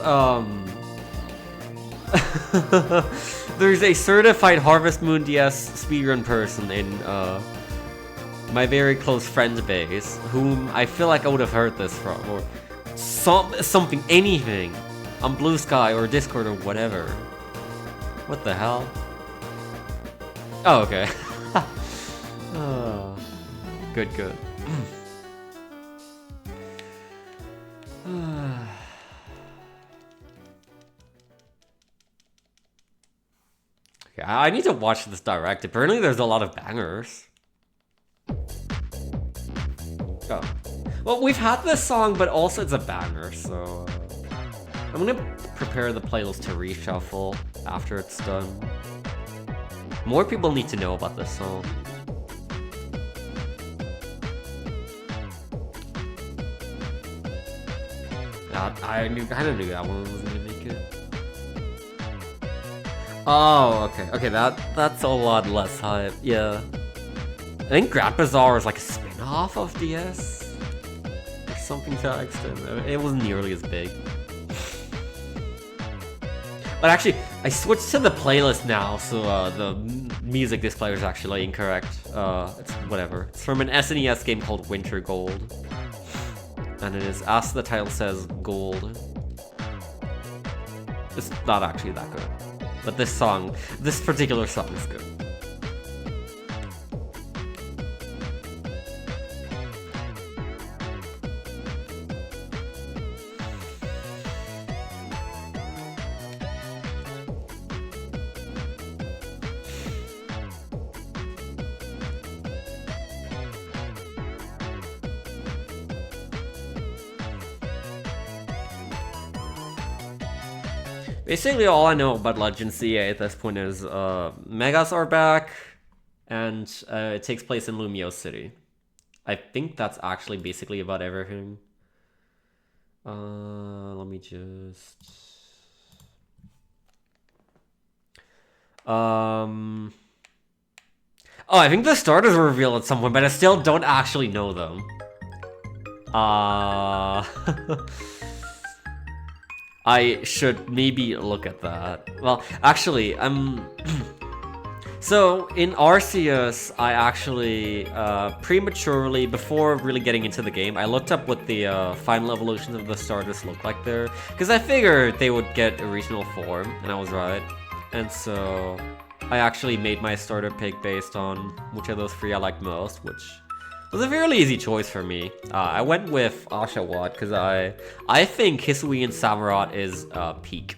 there's a certified Harvest Moon DS speedrun person in, my very close friend base, whom I feel like I would have heard this from, or something, anything, on Blue Sky or Discord or whatever. What the hell? Oh, okay. Oh, good, good. Okay, I need to watch this direct. Apparently there's a lot of bangers. Oh. Well, we've had this song, but also it's a banger, so... I'm gonna prepare the playlist to reshuffle after it's done. More people need to know about this song. I kind of knew that one wasn't gonna make it. Oh, okay. Okay, that's a lot less hype. Yeah. I think Grab Bazaar is like a spin-off of DS. Or something to that extent. It wasn't nearly as big. But actually, I switched to the playlist now, so the music display is actually incorrect. It's whatever. It's from an SNES game called Winter Gold. And it is, as the title says, gold. It's not actually that good. But this particular song is good. Basically, all I know about Legend CA at this point is Megas are back, and it takes place in Lumio City. I think that's actually basically about everything. Let me just... Oh, I think the starters were revealed at some point, but I still don't actually know them. I should maybe look at that. Well, actually, so in Arceus, I actually prematurely, before really getting into the game, I looked up what the final evolutions of the starters look like there, because I figured they would get a regional form, and I was right. And so I actually made my starter pick based on which of those three I liked most, which was a fairly easy choice for me. I went with Oshawott because I think Hisui and Samurott is peak.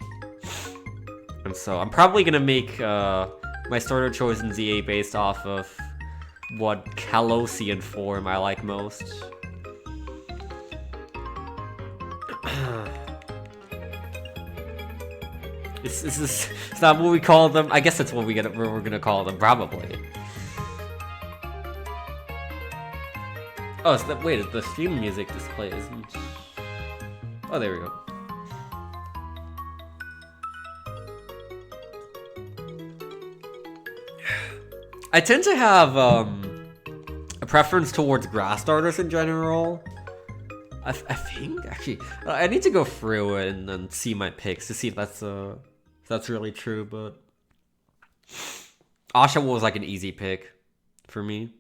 And so I'm probably gonna make my starter choice in ZA based off of what Kalosian form I like most. Is that what we call them? I guess that's what we're gonna call them, probably. Oh, it's wait, it's the stream music display isn't... Oh, there we go. I tend to have a preference towards grass starters in general. I think, actually, I need to go through it and then see my picks to see if that's really true, but... Asha was like an easy pick for me.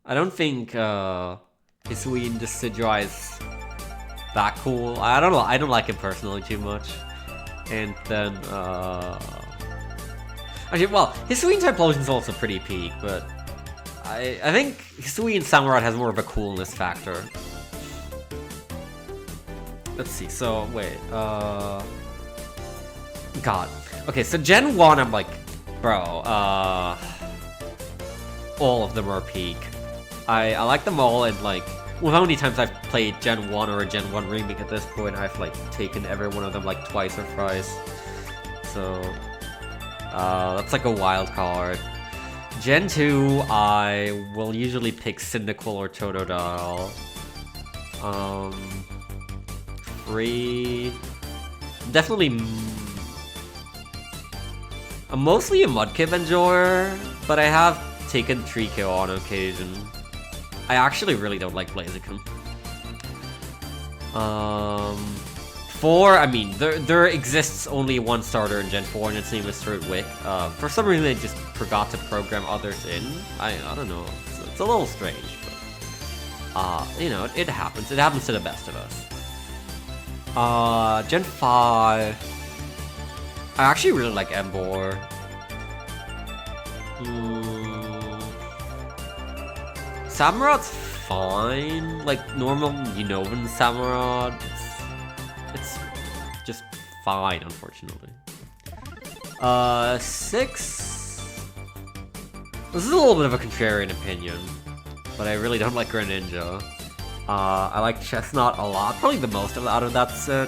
I don't think Hisui and Decidueye is that cool. I don't know, I don't like him personally too much. And then, actually, well, Hisui and Typhlosion is also pretty peak, but I think Hisui and Samurott has more of a coolness factor. Let's see, so, wait, God. Okay, so Gen 1, I'm like, bro, all of them are peak. I like them all, and like, well, how many times I've played Gen 1 or a Gen 1 remake at this point, I've like taken every one of them like twice or thrice. So, that's like a wild card. Gen 2, I will usually pick Cyndaquil or Totodile. 3... Definitely... I'm mostly a Mudkip enjoyer, but I have taken Treecko on occasion. I actually really don't like Blaziken. 4, I mean, there exists only one starter in Gen 4, and its name is Wick. For some reason, they just forgot to program others in. I don't know. It's a little strange, but... you know, it happens. It happens to the best of us. Gen 5... I actually really like Emboar. Samurot's fine. Like, normal Unova Samurott. It's just fine, unfortunately. 6... This is a little bit of a contrarian opinion, but I really don't like Greninja. I like Chestnut a lot, probably the most out of that set.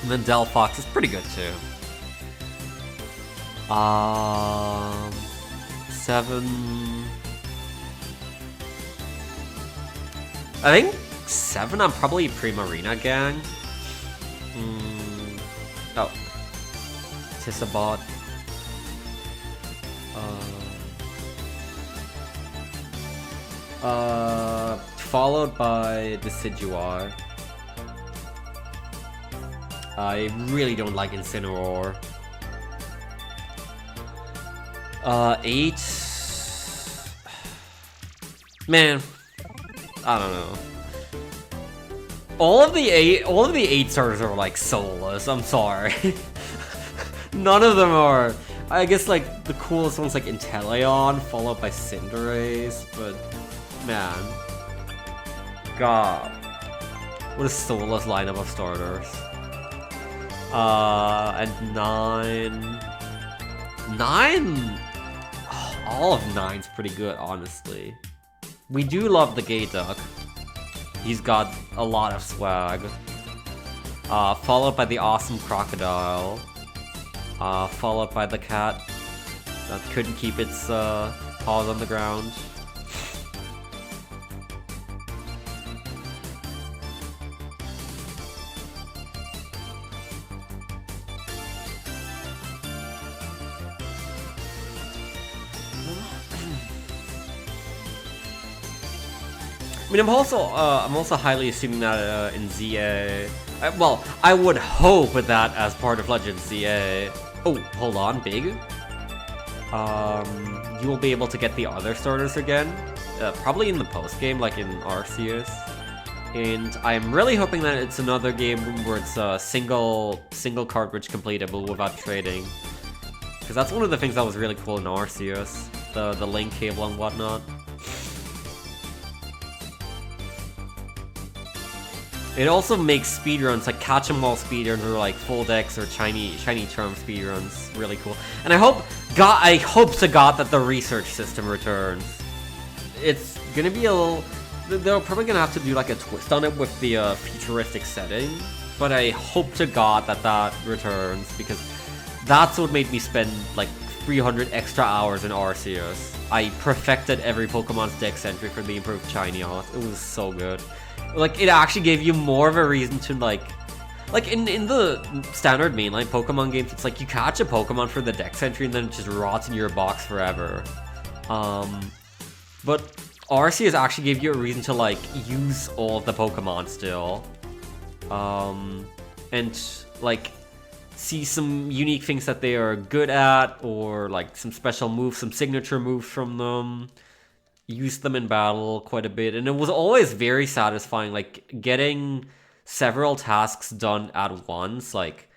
And then Delphox is pretty good too. 7... I think 7, I'm probably Primarina Gang. Oh. Tisabot. Followed by Decidueye. I really don't like Incineroar. 8... Man, I don't know. All of the 8 starters are like soulless, I'm sorry. None of them are. I guess like the coolest one's like Inteleon, followed by Cinderace, but man. God. What a soulless lineup of starters. And 9... 9? Oh, all of 9's pretty good, honestly. We do love the Gayduck. He's got a lot of swag. Followed by the awesome Crocodile. Followed by the cat that couldn't keep its paws on the ground. I mean, I'm also highly assuming that in ZA, well, I would hope that as part of Legends ZA. Oh, hold on, Big. You will be able to get the other starters again, probably in the post game, like in Arceus. And I'm really hoping that it's another game where it's a single cartridge completable without trading, because that's one of the things that was really cool in Arceus, the link cable and whatnot. It also makes speedruns, like catch-em-all speedruns, or like full decks or shiny charm speedruns, really cool. And I hope to God that the research system returns. It's gonna be a little... They're probably gonna have to do like a twist on it with the futuristic setting, but I hope to God that that returns, because that's what made me spend like 300 extra hours in Arceus. I perfected every Pokemon's dex entry for the improved shiny art. It was so good. Like, it actually gave you more of a reason to, like in the standard mainline Pokemon games, it's like you catch a Pokemon for the dex entry and then it just rots in your box forever. But Arceus actually gave you a reason to, like, use all of the Pokemon still. And, like, see some unique things that they are good at, or, like, some special moves, some signature moves from them. Use them in battle quite a bit, and it was always very satisfying, like, getting several tasks done at once. Like,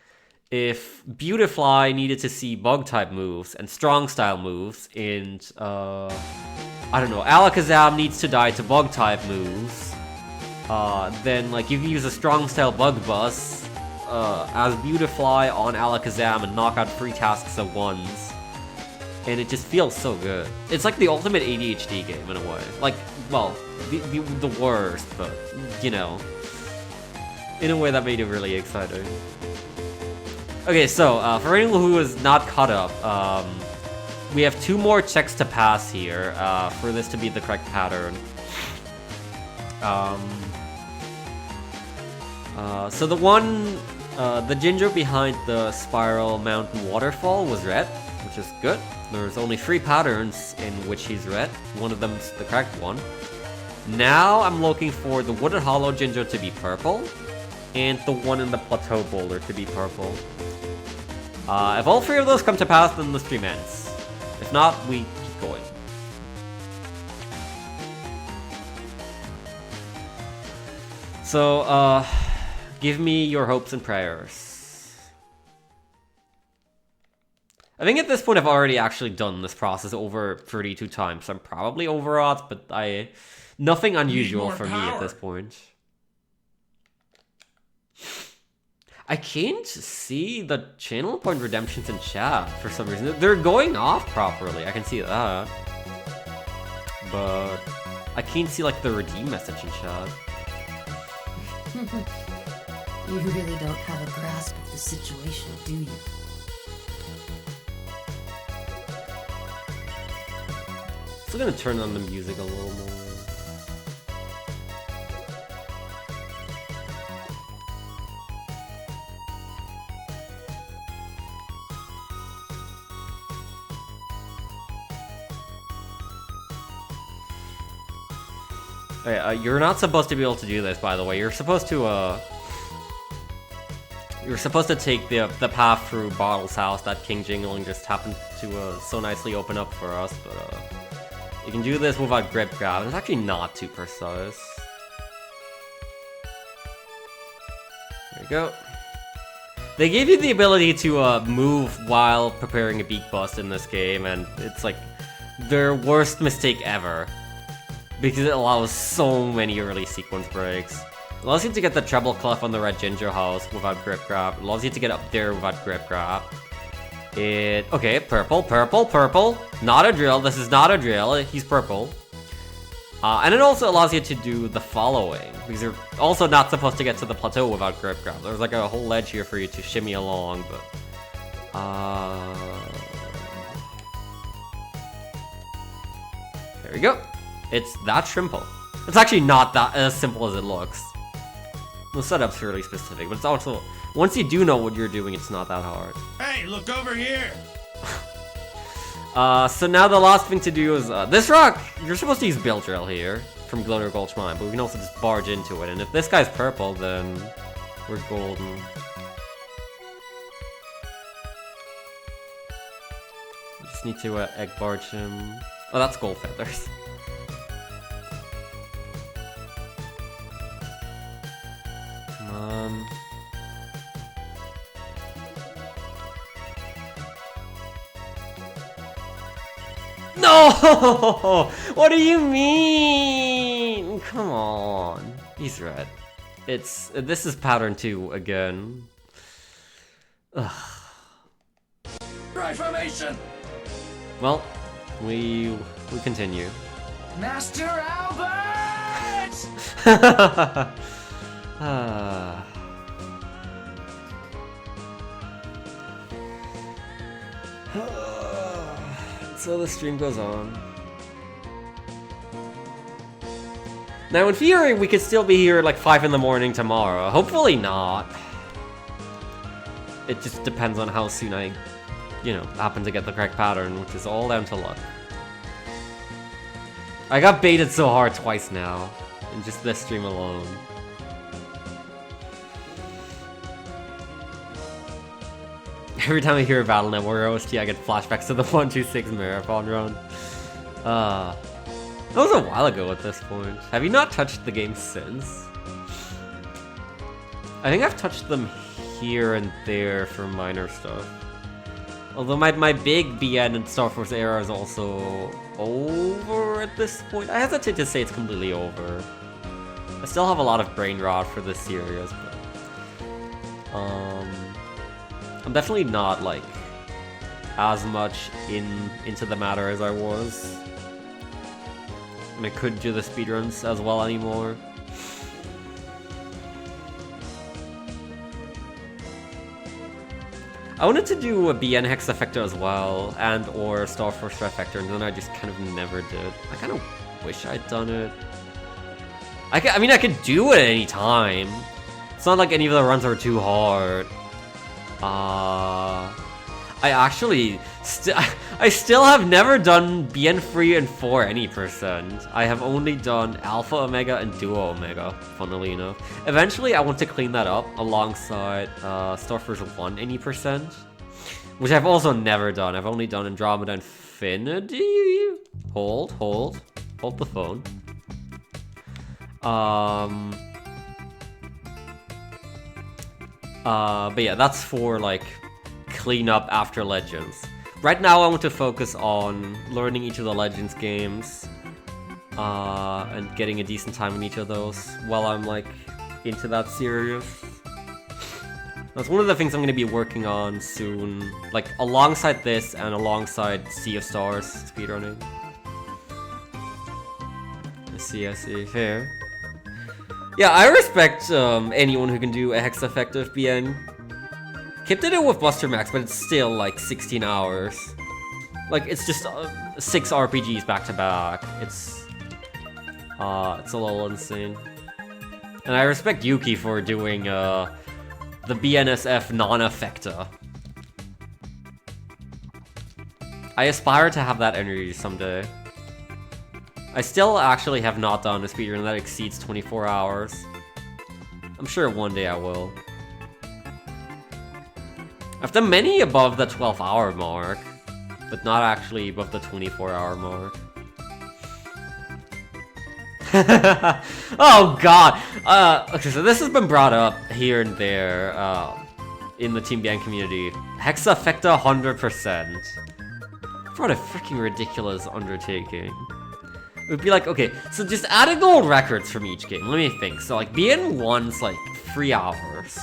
if Beautifly needed to see Bug-type moves and Strong-style moves, and, I don't know, Alakazam needs to die to Bug-type moves, then, like, you can use a Strong-style Bug Bus as Beautifly on Alakazam and knock out 3 tasks at once. And it just feels so good. It's like the ultimate ADHD game in a way. Like, well, the worst, but, you know, in a way that made it really exciting. Okay, so, for anyone who is not caught up, we have 2 more checks to pass here, for this to be the correct pattern. So the one, the Jinjo behind the Spiral Mountain Waterfall was red, which is good. There's only 3 patterns in which he's red. One of them's the correct one. Now I'm looking for the Wooded Hollow Jinjo to be purple, and the one in the Plateau Boulder to be purple. If all 3 of those come to pass, then the stream ends. If not, we keep going. So, give me your hopes and prayers. I think at this point I've already actually done this process over 32 times, so I'm probably overwrought, but nothing unusual for me at this point. I can't see the channel point redemptions in chat for some reason. They're going off properly, I can see that. But I can't see, like, the redeem message in chat. You really don't have a grasp of the situation, do you? Still gonna turn on the music a little more. Okay, you're not supposed to be able to do this, by the way. You're supposed to take the path through Bottle's house that King Jingling just happened to so nicely open up for us, but you can do this without grip grab. It's actually not too precise. There you go. They gave you the ability to move while preparing a Beak Bust in this game, and it's like their worst mistake ever, because it allows so many early sequence breaks. It allows you to get the treble clef on the red Jinjo house without grip grab. It allows you to get up there without grip grab. Okay, purple, purple, purple. Not a drill, this is not a drill, he's purple. And it also allows you to do the following, because you're also not supposed to get to the plateau without grip grab. There's like a whole ledge here for you to shimmy along, but... there we go. It's that simple. It's actually not that as simple as it looks. The setup's fairly specific, but it's also... once you do know what you're doing, it's not that hard. Hey, look over here! So now the last thing to do is, this rock! You're supposed to use Build Drill here, from Glitter Gulch Mine, but we can also just barge into it, and if this guy's purple, then we're golden. We just need to egg barge him. Oh, that's Gold Feathers. Come on. No! What do you mean? Come on. He's red. This is pattern 2 again. Ugh. Right formation! Well, we continue. Master Albert! So the stream goes on. Now, in theory, we could still be here at like 5 in the morning tomorrow. Hopefully not. It just depends on how soon I, happen to get the correct pattern, which is all down to luck. I got baited so hard twice now, in just this stream alone. Every time I hear a Battle Network OST, I get flashbacks to the 126 marathon run. That was a while ago at this point. Have you not touched the game since? I think I've touched them here and there for minor stuff. Although my big BN and Star Force era is also over at this point. I hesitate to say it's completely over. I still have a lot of brain rot for this series, but I'm definitely not like as much into the matter as I was. And I couldn't do the speedruns as well anymore. I wanted to do a BN Hex Effector as well, and or Star Force Effector, and then I just kind of never did. I kind of wish I'd done it. I mean, I could do it at any time. It's not like any of the runs are too hard. I actually I still have never done BN 3 and 4 any %. I have only done Alpha Omega and Duo Omega, funnily enough. Eventually I want to clean that up alongside Star Force 1 any %, which I've also never done. I've only done Andromeda Infinity. Hold the phone. But yeah, that's for like clean up after Legends. Right now I want to focus on learning each of the Legends games and getting a decent time in each of those while I'm like into that series. That's one of the things I'm going to be working on soon, like alongside this and alongside Sea of Stars speedrunning. I see, fair. Yeah, I respect anyone who can do a Hex Effective BN. Kip did it with Buster Max, but it's still like 16 hours. Like, it's just 6 RPGs back to back. It's a little insane. And I respect Yuki for doing the BNSF non-effector. I aspire to have that energy someday. I still actually have not done a speedrun that exceeds 24 hours. I'm sure one day I will. I've done many above the 12-hour mark, but not actually above the 24-hour mark. Oh god! Okay, so this has been brought up here and there in the Team BN community. Hex Effector 100%. What a freaking ridiculous undertaking. It would be like, okay, so just adding the old records from each game. Let me think. So like BN1's like 3 hours.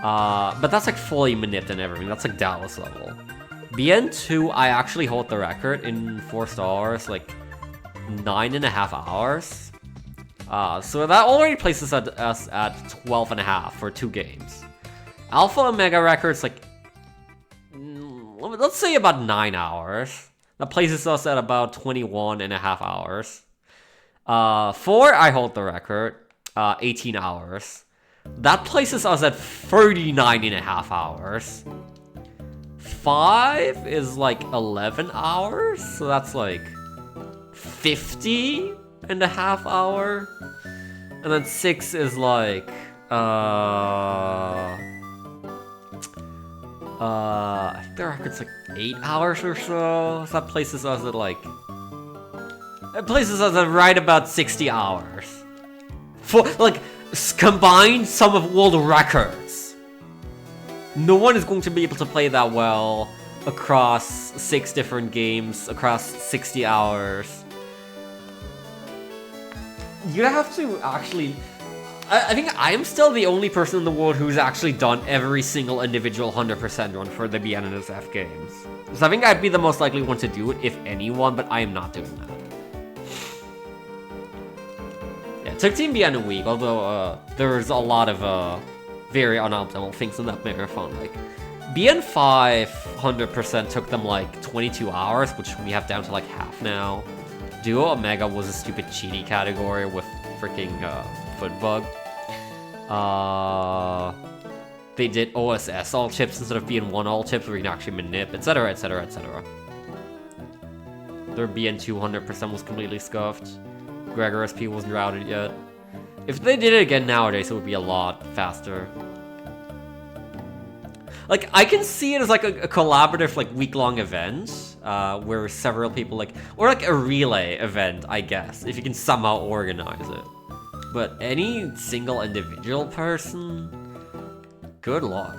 But that's like fully manipped and everything. That's like Dallas level. BN2, I actually hold the record in 4 stars, like 9.5 hours. So that already places us at 12.5 for 2 games. Alpha Omega records like, let's say about 9 hours. That places us at about 21.5 hours. 4, I hold the record, 18 hours. That places us at 39.5 hours. 5 is like 11 hours, so that's like 50.5 hour. And then 6 is like, I think the record's like 8 hours or so. So that places us at like, it places us at right about 60 hours. For like, combined sum of world records. No one is going to be able to play that well across 6 different games, across 60 hours. You have to actually... I think I'm still the only person in the world who's actually done every single individual 100% run for the BNSF games. So I think I'd be the most likely one to do it, if anyone, but I am not doing that. Yeah, it took Team BN a week, although there was a lot of very unoptimal things in that marathon, like BN5 100% took them like 22 hours, which we have down to like half now. Duo Omega was a stupid cheaty category with freaking foot bug. They did OSS all chips instead of BN1 all chips where you can actually manip, etc, etc, etc. Their BN2 100% was completely scuffed. Gregor SP wasn't routed yet. If they did it again nowadays, it would be a lot faster. Like, I can see it as like a collaborative, like, week-long event, where several people, like, or like a relay event, I guess, if you can somehow organize it. But any single individual person, good luck.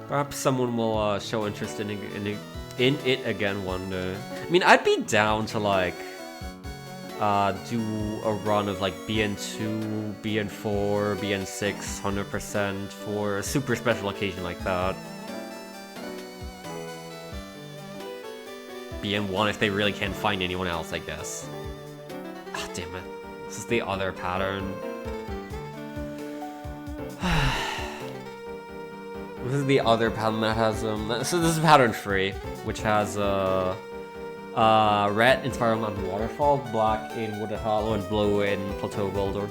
Perhaps someone will show interest in it again one day. I mean, I'd be down to like do a run of like BN2, BN4, BN6, 100% for a super special occasion like that. BN1 if they really can't find anyone else, I guess. Ah, damn it. This is the other pattern. This is the other pattern that has so this is pattern 3, which has red in Spiral Mountain Waterfall, black in Wooded Hollow, and blue in Plateau Boulder.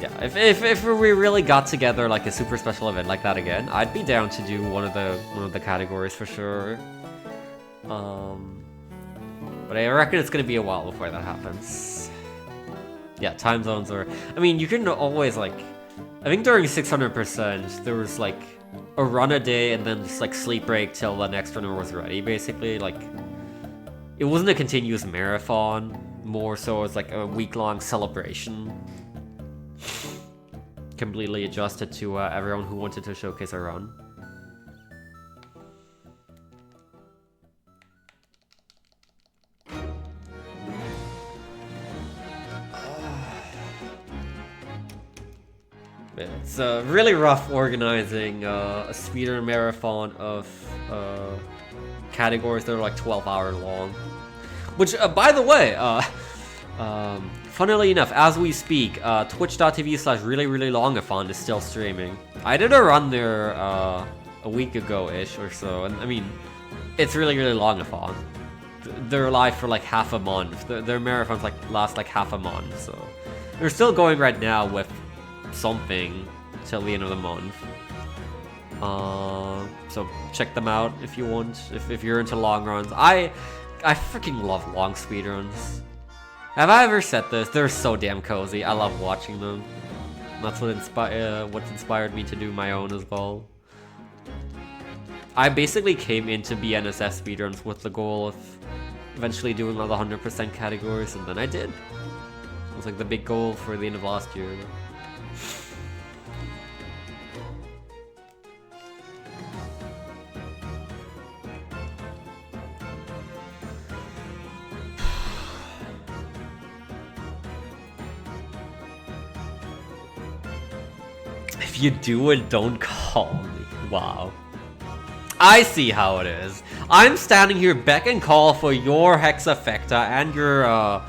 Yeah, if we really got together like a super special event like that again, I'd be down to do one of the categories for sure. But I reckon it's gonna be a while before that happens. Yeah, time zones are. I mean, you can always like. I think during 600%, there was like a run a day and then just like sleep break till the next runner was ready, basically. Like, it wasn't a continuous marathon, more so as like a week-long celebration. Completely adjusted to everyone who wanted to showcase a run. It's really rough organizing a speedrun marathon of categories that are like 12 hours long. Which, by the way, funnily enough, as we speak, twitch.tv/really longathon is still streaming. I did a run there a week ago-ish or so, and I mean, it's really longathon. They're live for like half a month. Their marathons like last like half a month, so they're still going right now with something till the end of the month. So check them out if you want, if you're into long runs. I freaking love long speedruns. Have I ever said this? They're so damn cozy. I love watching them. That's what what's inspired me to do my own as well. I basically came into BNSS speedruns with the goal of eventually doing all the 100% categories, and then I did. It was like the big goal for the end of last year. If you do it, don't call me. Wow. I see how it is. I'm standing here beck and call for your Hexafecta and your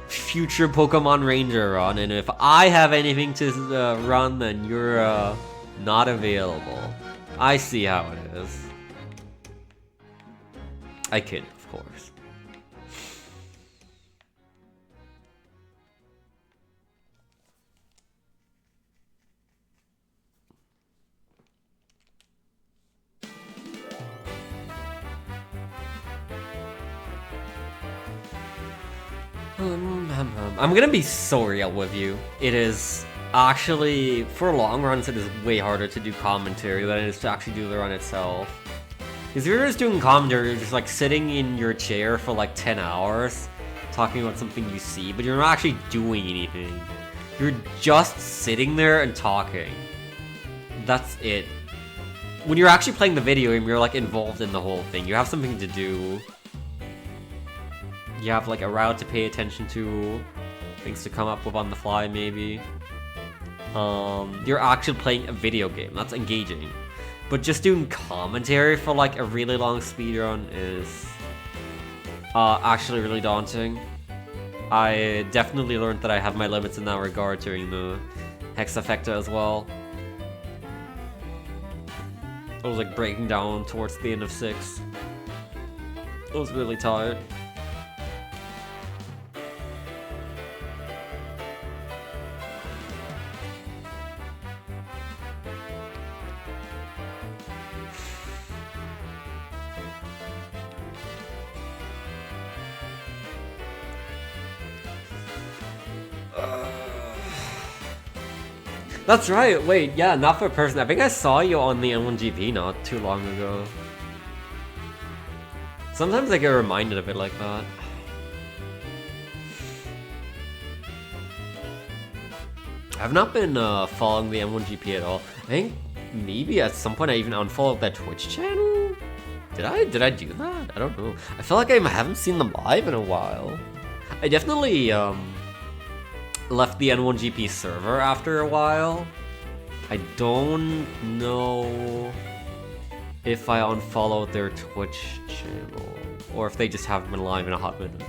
future Pokemon Ranger run, and if I have anything to run, then you're not available. I see how it is. I kid, of course. I'm gonna be so real with you. It is actually, for long runs, it is way harder to do commentary than it is to actually do the run itself. Because if you're just doing commentary, you're just like sitting in your chair for like 10 hours, talking about something you see, but you're not actually doing anything. You're just sitting there and talking. That's it. When you're actually playing the video game, you're like involved in the whole thing. You have something to do. You have like a route to pay attention to, things to come up with on the fly maybe. You're actually playing a video game. That's engaging. but just doing commentary for like a really long speedrun is actually really daunting. I definitely learned that I have my limits in that regard during the Hexafecta as well. I was like breaking down towards the end of 6. I was really tired. That's right, wait, yeah, not for person. I think I saw you on the N1GP not too long ago. Sometimes I get reminded of it like that. I've not been following the N1GP at all. I think maybe at some point I even unfollowed that Twitch channel? Did I do that? I don't know. I feel like I haven't seen them live in a while. I definitely left the N1GP server after a while. I don't know if I unfollowed their Twitch channel or if they just haven't been live in a hot minute.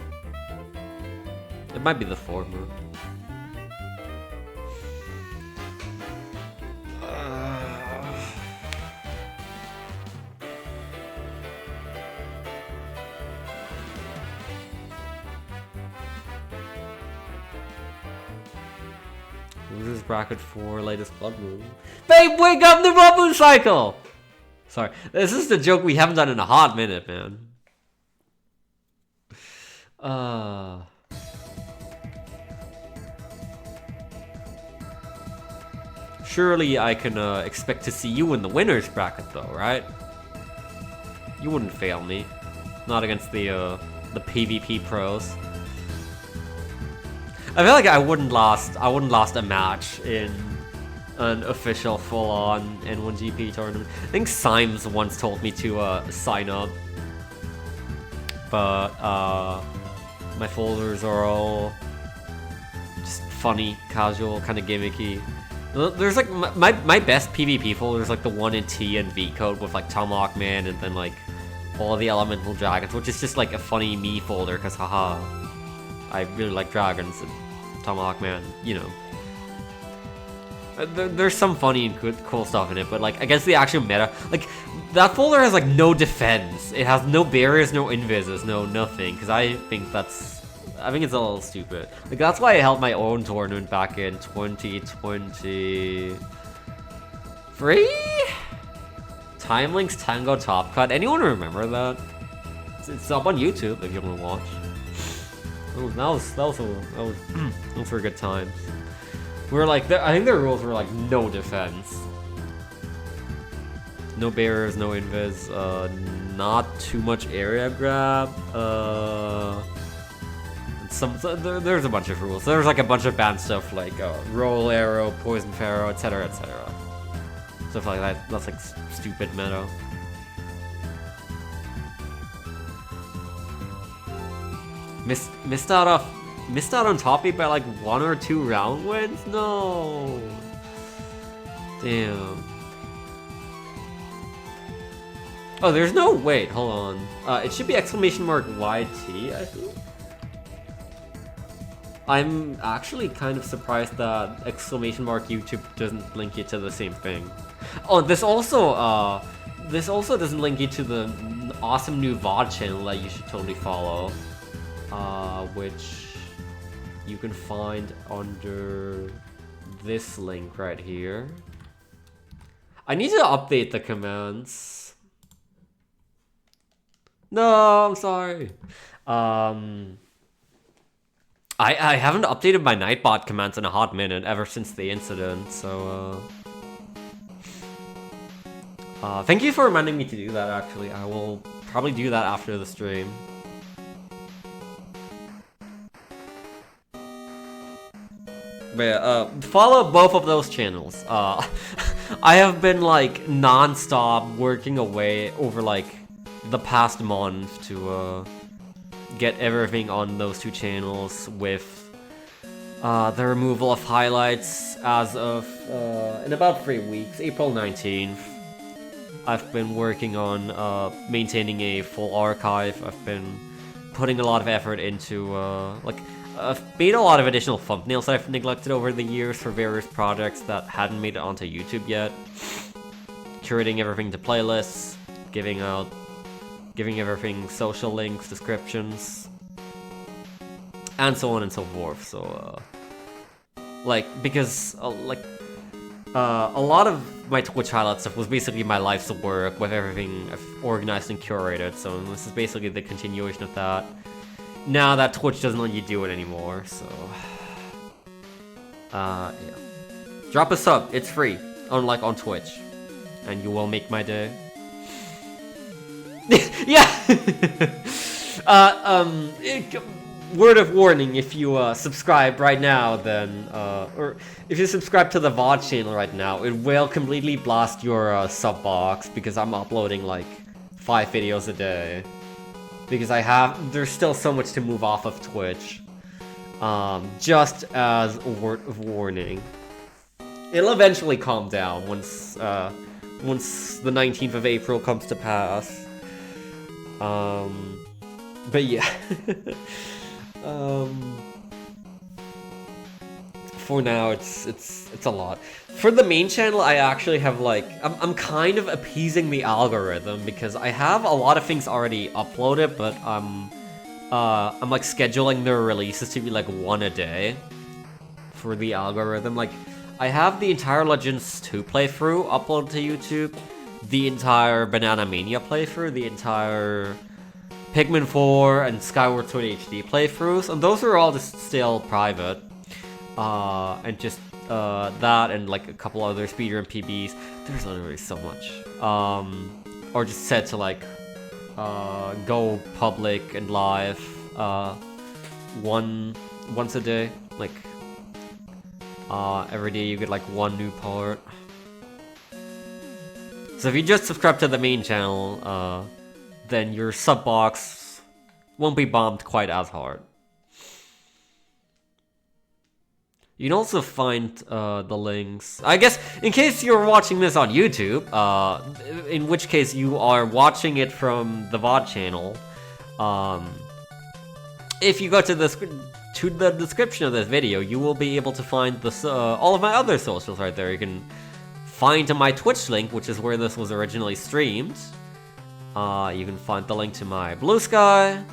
It might be the former. Losers bracket 4, latest Blood Moon. Babe, wake up the Blood Moon cycle! Sorry, this is the joke we haven't done in a hot minute, man. Surely I can expect to see you in the winners bracket though, right? You wouldn't fail me. Not against the PvP pros. I feel like I wouldn't last a match in an official full-on N1GP tournament. I think Symes once told me to sign up, but my folders are all just funny, casual, kind of gimmicky. There's like my best PvP folder is like the one in T and V code with like Tomahawk Man and then like all the elemental dragons, which is just like a funny me folder because haha, I really like dragons and Tomahawk Man, you know. There's some funny and good, cool stuff in it, but like against the actual meta, like that folder has like no defense. It has no barriers, no invises, no nothing. Because I think it's a little stupid. Like that's why I held my own tournament back in 2023. Timelink's Tango Top Cut. Anyone remember that? It's up on YouTube if you want to watch. Those were good times. We were like, I think the rules were like no defense, no barriers, no invis, not too much area grab. There's a bunch of rules. There's like a bunch of banned stuff like roll arrow, poison pharaoh, etc., etc. Stuff like that. That's like stupid meta. Missed out on Toppy by like 1 or 2 round wins? No. Damn. Oh, there's no wait, hold on. It should be exclamation mark YT, I think. I'm actually kind of surprised that exclamation mark YouTube doesn't link you to the same thing. Oh, this also doesn't link you to the awesome new VOD channel that you should totally follow. Which you can find under this link right here. I need to update the commands. No, I'm sorry. I haven't updated my Nightbot commands in a hot minute ever since the incident, so thank you for reminding me to do that, actually. I will probably do that after the stream. But yeah, follow both of those channels. I have been like non-stop working away over like the past month to get everything on those 2 channels with the removal of highlights as of in about 3 weeks, April 19th. I've been working on maintaining a full archive. I've been putting a lot of effort into I've made a lot of additional thumbnails that I've neglected over the years for various projects that hadn't made it onto YouTube yet. Curating everything to playlists, giving everything social links, descriptions, and so on and so forth. So because a lot of my Twitch highlight stuff was basically my life's work with everything I've organized and curated, so this is basically the continuation of that. Now that Twitch doesn't let you do it anymore, so... yeah. Drop a sub, it's free, unlike on Twitch. And you will make my day. Yeah! Word of warning, if you subscribe right now, then, or if you subscribe to the VOD channel right now, it will completely blast your sub box, because I'm uploading like 5 videos a day. Because there's still so much to move off of Twitch. Just as a word of warning. It'll eventually calm down once the 19th of April comes to pass. But yeah. For now, it's a lot. For the main channel, I actually have like I'm kind of appeasing the algorithm because I have a lot of things already uploaded, but I'm like scheduling their releases to be like one a day for the algorithm. Like I have the entire Legends 2 playthrough uploaded to YouTube, the entire Banana Mania playthrough, the entire Pikmin 4 and Skyward Sword HD playthroughs, and those are all just still private. And just that and like a couple other speedrun PBs. There's literally so much. Or just set to like go public and live once a day. Like every day you get like one new part. So if you just subscribe to the main channel, then your sub box won't be bombed quite as hard. You can also find the links. I guess in case you're watching this on YouTube, in which case you are watching it from the VOD channel. If you go to the description of this video, you will be able to find all of my other socials right there. You can find my Twitch link, which is where this was originally streamed. You can find the link to my Blue Sky,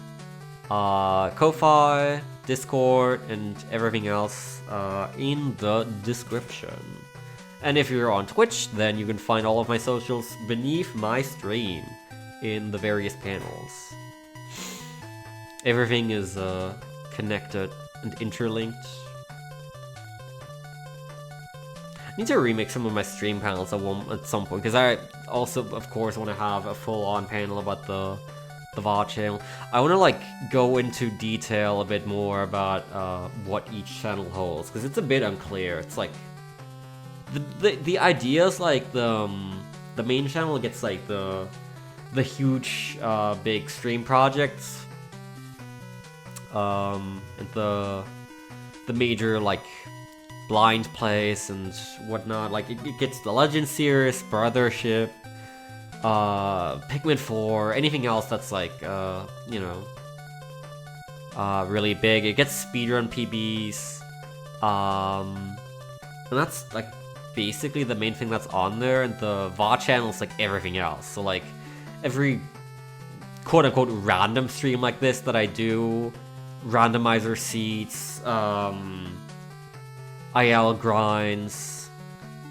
Ko-Fi, Discord, and everything else in the description. And if you're on Twitch, then you can find all of my socials beneath my stream in the various panels. Everything is connected and interlinked. I need to remake some of my stream panels at some point, because I also, of course, want to have a full-on panel about the VOD channel. I want to like go into detail a bit more about what each channel holds, because it's a bit unclear. It's like the ideas, like the main channel gets like the huge big stream projects, and the major like blind plays and whatnot. Like it gets the Legend series, Brothership, Pikmin 4, anything else that's like, you know, really big. It gets speedrun PBs, and that's like basically the main thing that's on there. And the VOD channel is like everything else. So like every quote-unquote random stream like this that I do, randomizer seats, IL grinds,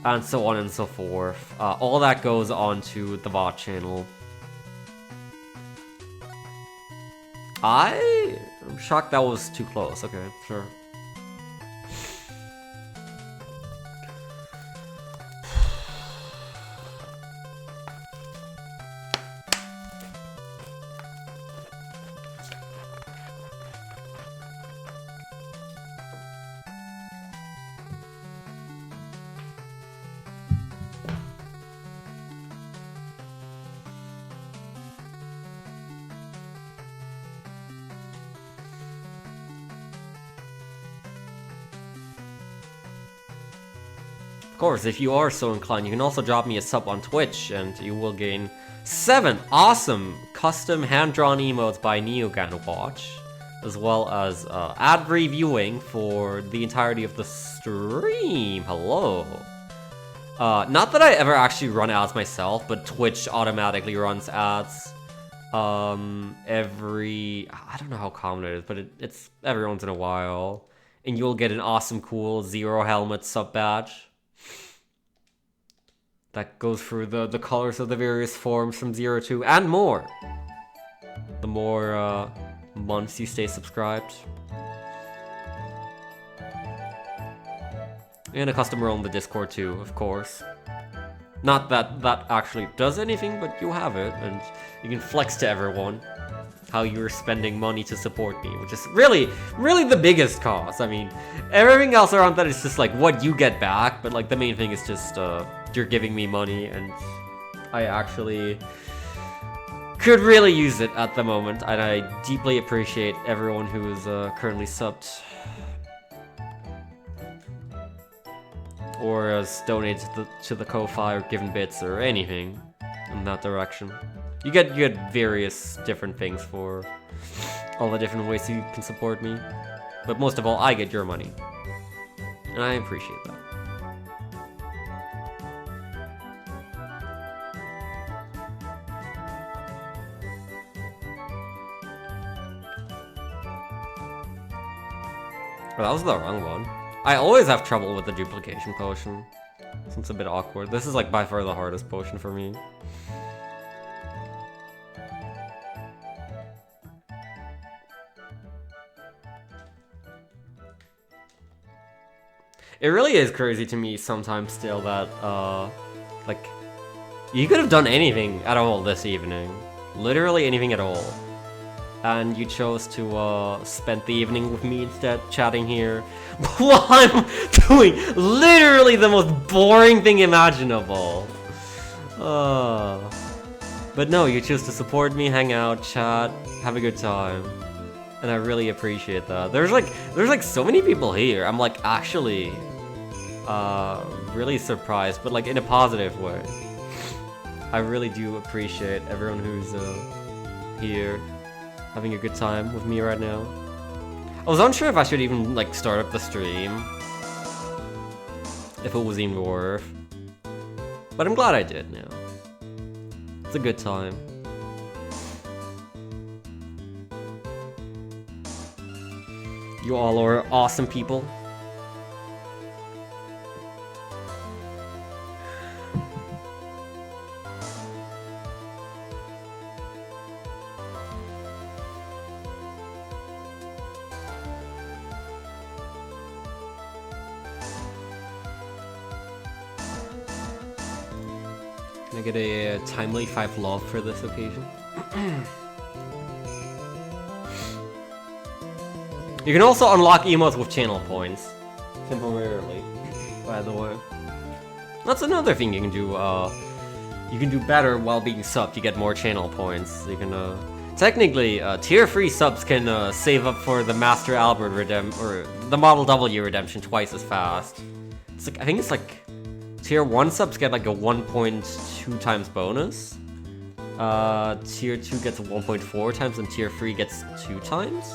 and so on and so forth. All that goes onto the VOD channel. I'm shocked that was too close. Okay, sure. Of course, if you are so inclined, you can also drop me a sub on Twitch, and you will gain 7 awesome custom hand-drawn emotes by Neogan Watch, as well as ad-free viewing for the entirety of the stream. Hello. Not that I ever actually run ads myself, but Twitch automatically runs ads every... I don't know how common it is, but it's every once in a while. And you'll get an awesome, cool Zero Helmet sub badge that goes through the colors of the various forms from 0 to and more. The more months you stay subscribed. And a custom role in the Discord too, of course. Not that that actually does anything, but you have it, and you can flex to everyone how you're spending money to support me, which is really, really the biggest cost. I mean, everything else around that is just like what you get back, but like the main thing is just you're giving me money, and I actually could really use it at the moment, and I deeply appreciate everyone who is currently subbed or has donated to the Ko-Fi or given bits or anything in that direction. You get various different things for all the different ways you can support me, but most of all, I get your money, and I appreciate that. Oh, that was the wrong one. I always have trouble with the duplication potion, so it's a bit awkward. This is like by far the hardest potion for me. It really is crazy to me sometimes still that, like, you could have done anything at all this evening. Literally anything at all. And you chose to spend the evening with me instead, chatting here, while I'm doing literally the most boring thing imaginable. But no, you choose to support me, hang out, chat, have a good time. And I really appreciate that. There's like so many people here. I'm like actually really surprised, but like in a positive way. I really do appreciate everyone who's here having a good time with me right now. I was unsure if I should even like start up the stream, if it was even worth, but I'm glad I did now. It's a good time. You all are awesome people. Can I get a timely 5 love for this occasion? You can also unlock emotes with channel points. Temporarily, by the way. That's another thing you can do. You can do better while being subbed. You get more channel points. You can, technically, tier 3 subs can save up for the Master Albert or the Model W redemption twice as fast. It's like, I think it's like tier 1 subs get like a 1.2 times bonus. Tier 2 gets 1.4 times, and tier 3 gets 2 times.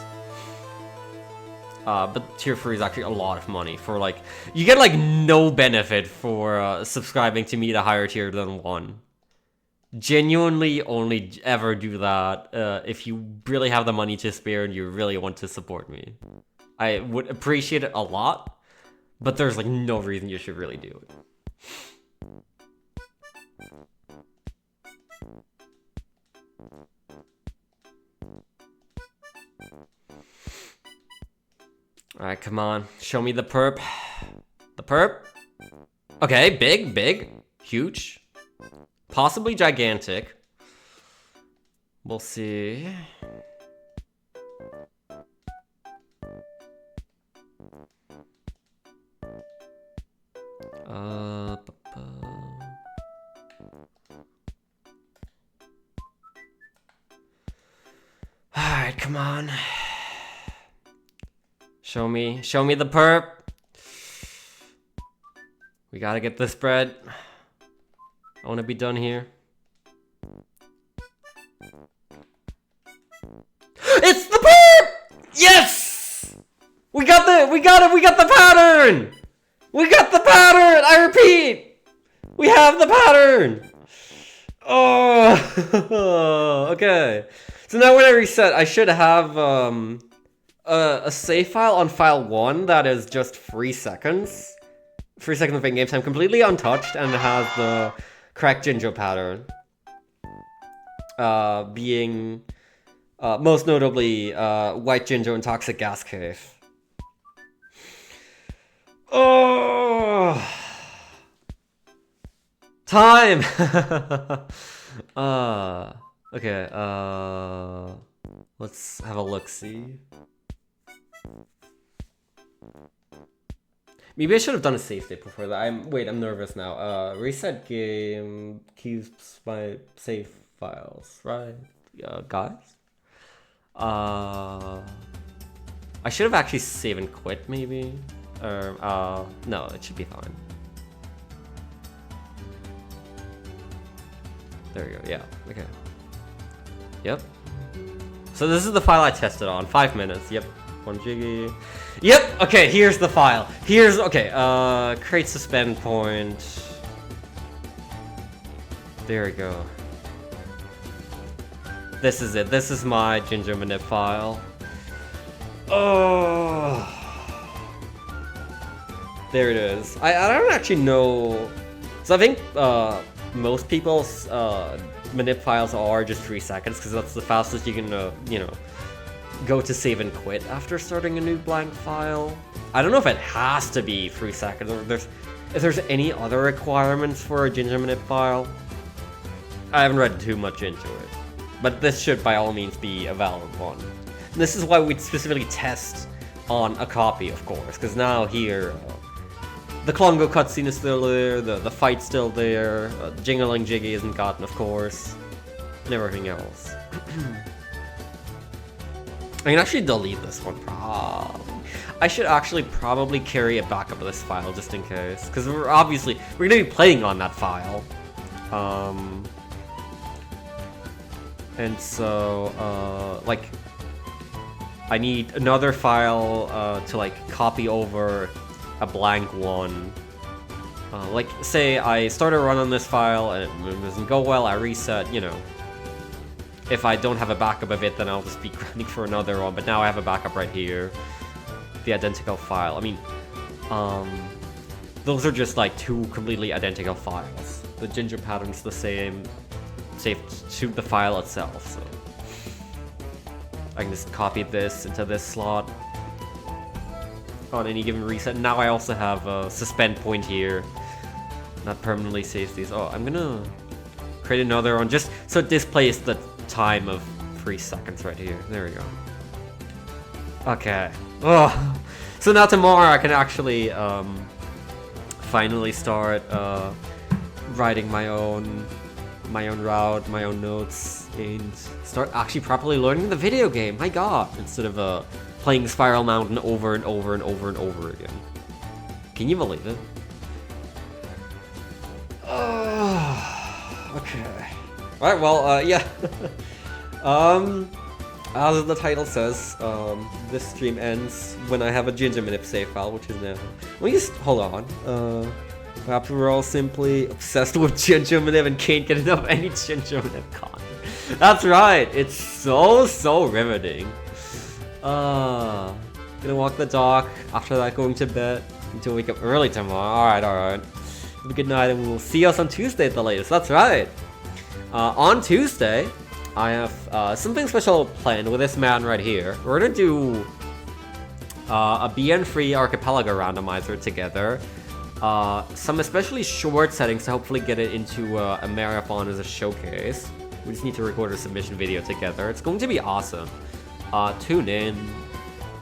But tier 3 is actually a lot of money for like, you get like no benefit for subscribing to me at a higher tier than 1. Genuinely only ever do that if you really have the money to spare and you really want to support me. I would appreciate it a lot, but there's like no reason you should really do it. Alright, come on. Show me the perp. The perp? Okay, big, huge. Possibly gigantic. We'll see. Alright, come on. Show me the perp. We gotta get this bread. I wanna be done here. It's the bird! Yes! We got the pattern! We got the pattern! I repeat! We have the pattern! Oh, okay. So now when I reset, I should have a save file on file 1 that is just 3 seconds. 3 seconds of in-game time, completely untouched, and it has the correct Jinjo pattern. Being most notably White Jinjo and Toxic Gas Cave. Oh, time. Okay. Let's have a look-see. Maybe I should have done a save state before that. I'm nervous now. Reset game keeps my save files, right? Guys. I should have actually save and quit, maybe. Or no, it should be fine. There we go. Yeah. Okay. Yep. So this is the file I tested on. 5 minutes. Yep. 1 GB. Yep. Okay. Here's the file. Create suspend point. There we go. This is it. This is my Jinjo Manip file. Oh. There it is. I don't actually know. So I think most people's manip files are just 3 seconds because that's the fastest you can, go to save and quit after starting a new blank file. I don't know if it has to be 3 seconds or if there's any other requirements for a Jinjo Manip file. I haven't read too much into it, but this should by all means be a valid one. And this is why we specifically test on a copy, of course, because now here. The Klongo cutscene is still there, the fight's still there, Jingling Jiggy isn't gotten, of course, and everything else. I can actually delete this one, probably. I should actually probably carry a backup of this file, just in case, because we're gonna be playing on that file. And so, I need another file to, copy over a blank one. Say I start a run on this file and it doesn't go well, I reset, If I don't have a backup of it, then I'll just be grinding for another one, but now I have a backup right here. The identical file. I mean, those are just, 2 completely identical files. The Jinjo pattern's the same, saved to the file itself, so. I can just copy this into this slot on any given reset. Now I also have a suspend point here. Not permanently saves these. Oh, I'm gonna create another one just so it displays the time of 3 seconds right here. There we go. Okay. Oh. So now tomorrow I can actually finally start writing my own route, my own notes, and start actually properly learning the video game. My god. Instead of playing Spiral Mountain over and over and over and over again. Can you believe it? Okay. Alright, well, yeah. As the title says, this stream ends when I have a Jinjo Manip Savefile, which is now. Let me just hold on. Perhaps we're all simply obsessed with Jinjo Manip and can't get enough any Jinjo Manip content. That's right. It's so riveting. Gonna walk the dog. After that, going to bed until wake up early tomorrow. Alright. Have a good night, and we'll see us on Tuesday at the latest. That's right. On Tuesday, I have something special planned with this man right here. We're gonna do a BN3 Archipelago randomizer together. Some especially short settings to hopefully get it into a marathon as a showcase. We just need to record a submission video together. It's going to be awesome. Tune in.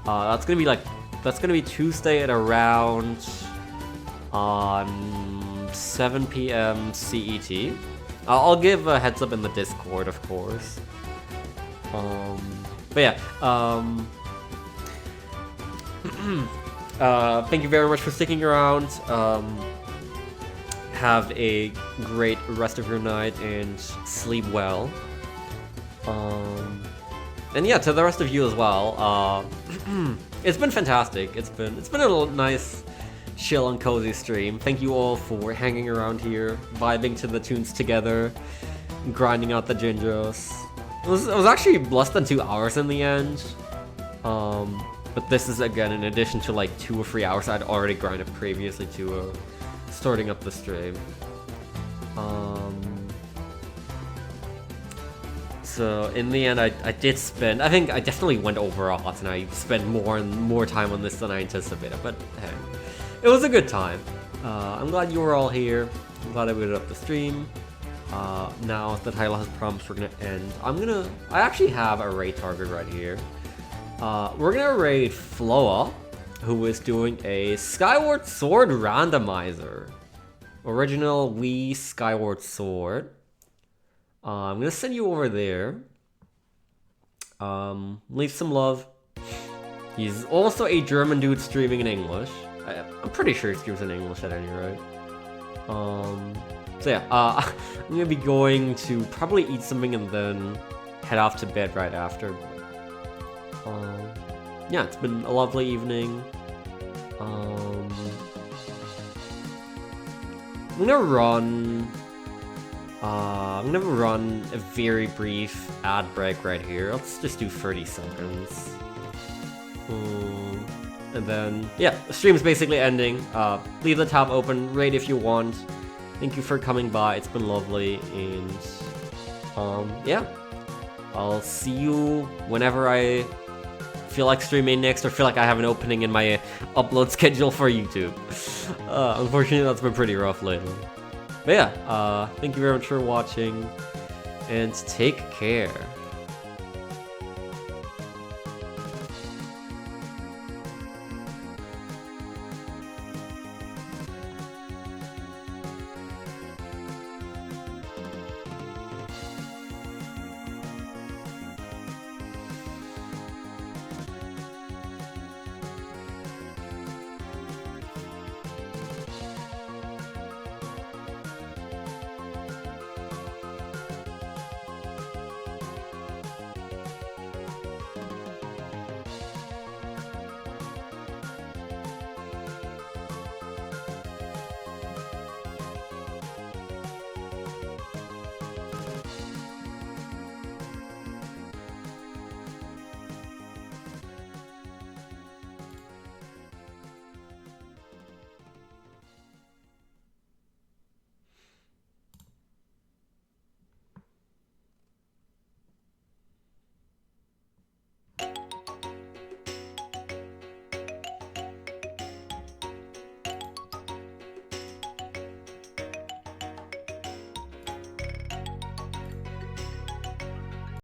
That's gonna be Tuesday at around 7 p.m. CET. I'll give a heads up in the Discord, of course. But yeah. Thank you very much for sticking around. have a great rest of your night and sleep well. And yeah, to the rest of you as well. It's been fantastic. It's been a nice, chill and cozy stream. Thank you all for hanging around here, vibing to the tunes together, grinding out the Jinjos. It was actually less than 2 hours in the end. But this is again in addition to like 2 or 3 hours I'd already grinded previously to starting up the stream. So in the end, I did spend. I think I definitely went over odds, and I spent more time on this than I anticipated. But hey, it was a good time. I'm glad you were all here. I'm glad I booted up the stream. Now the title has promised we're gonna end. I actually have a raid target right here. We're gonna raid Floa, who is doing a Skyward Sword randomizer. Original Wii Skyward Sword. I'm gonna send you over there. Leave some love. He's also a German dude streaming in English. I'm pretty sure he streams in English at any rate. So yeah, I'm gonna be going to probably eat something and then head off to bed right after. Yeah, it's been a lovely evening. I'm gonna run a very brief ad break right here. Let's just do 30 seconds. And then, yeah, the stream's basically ending. Leave the tab open, raid if you want. Thank you for coming by, it's been lovely, and yeah. I'll see you whenever I feel like streaming next or feel like I have an opening in my upload schedule for YouTube. Unfortunately, that's been pretty rough lately. But yeah, thank you very much for watching, and take care.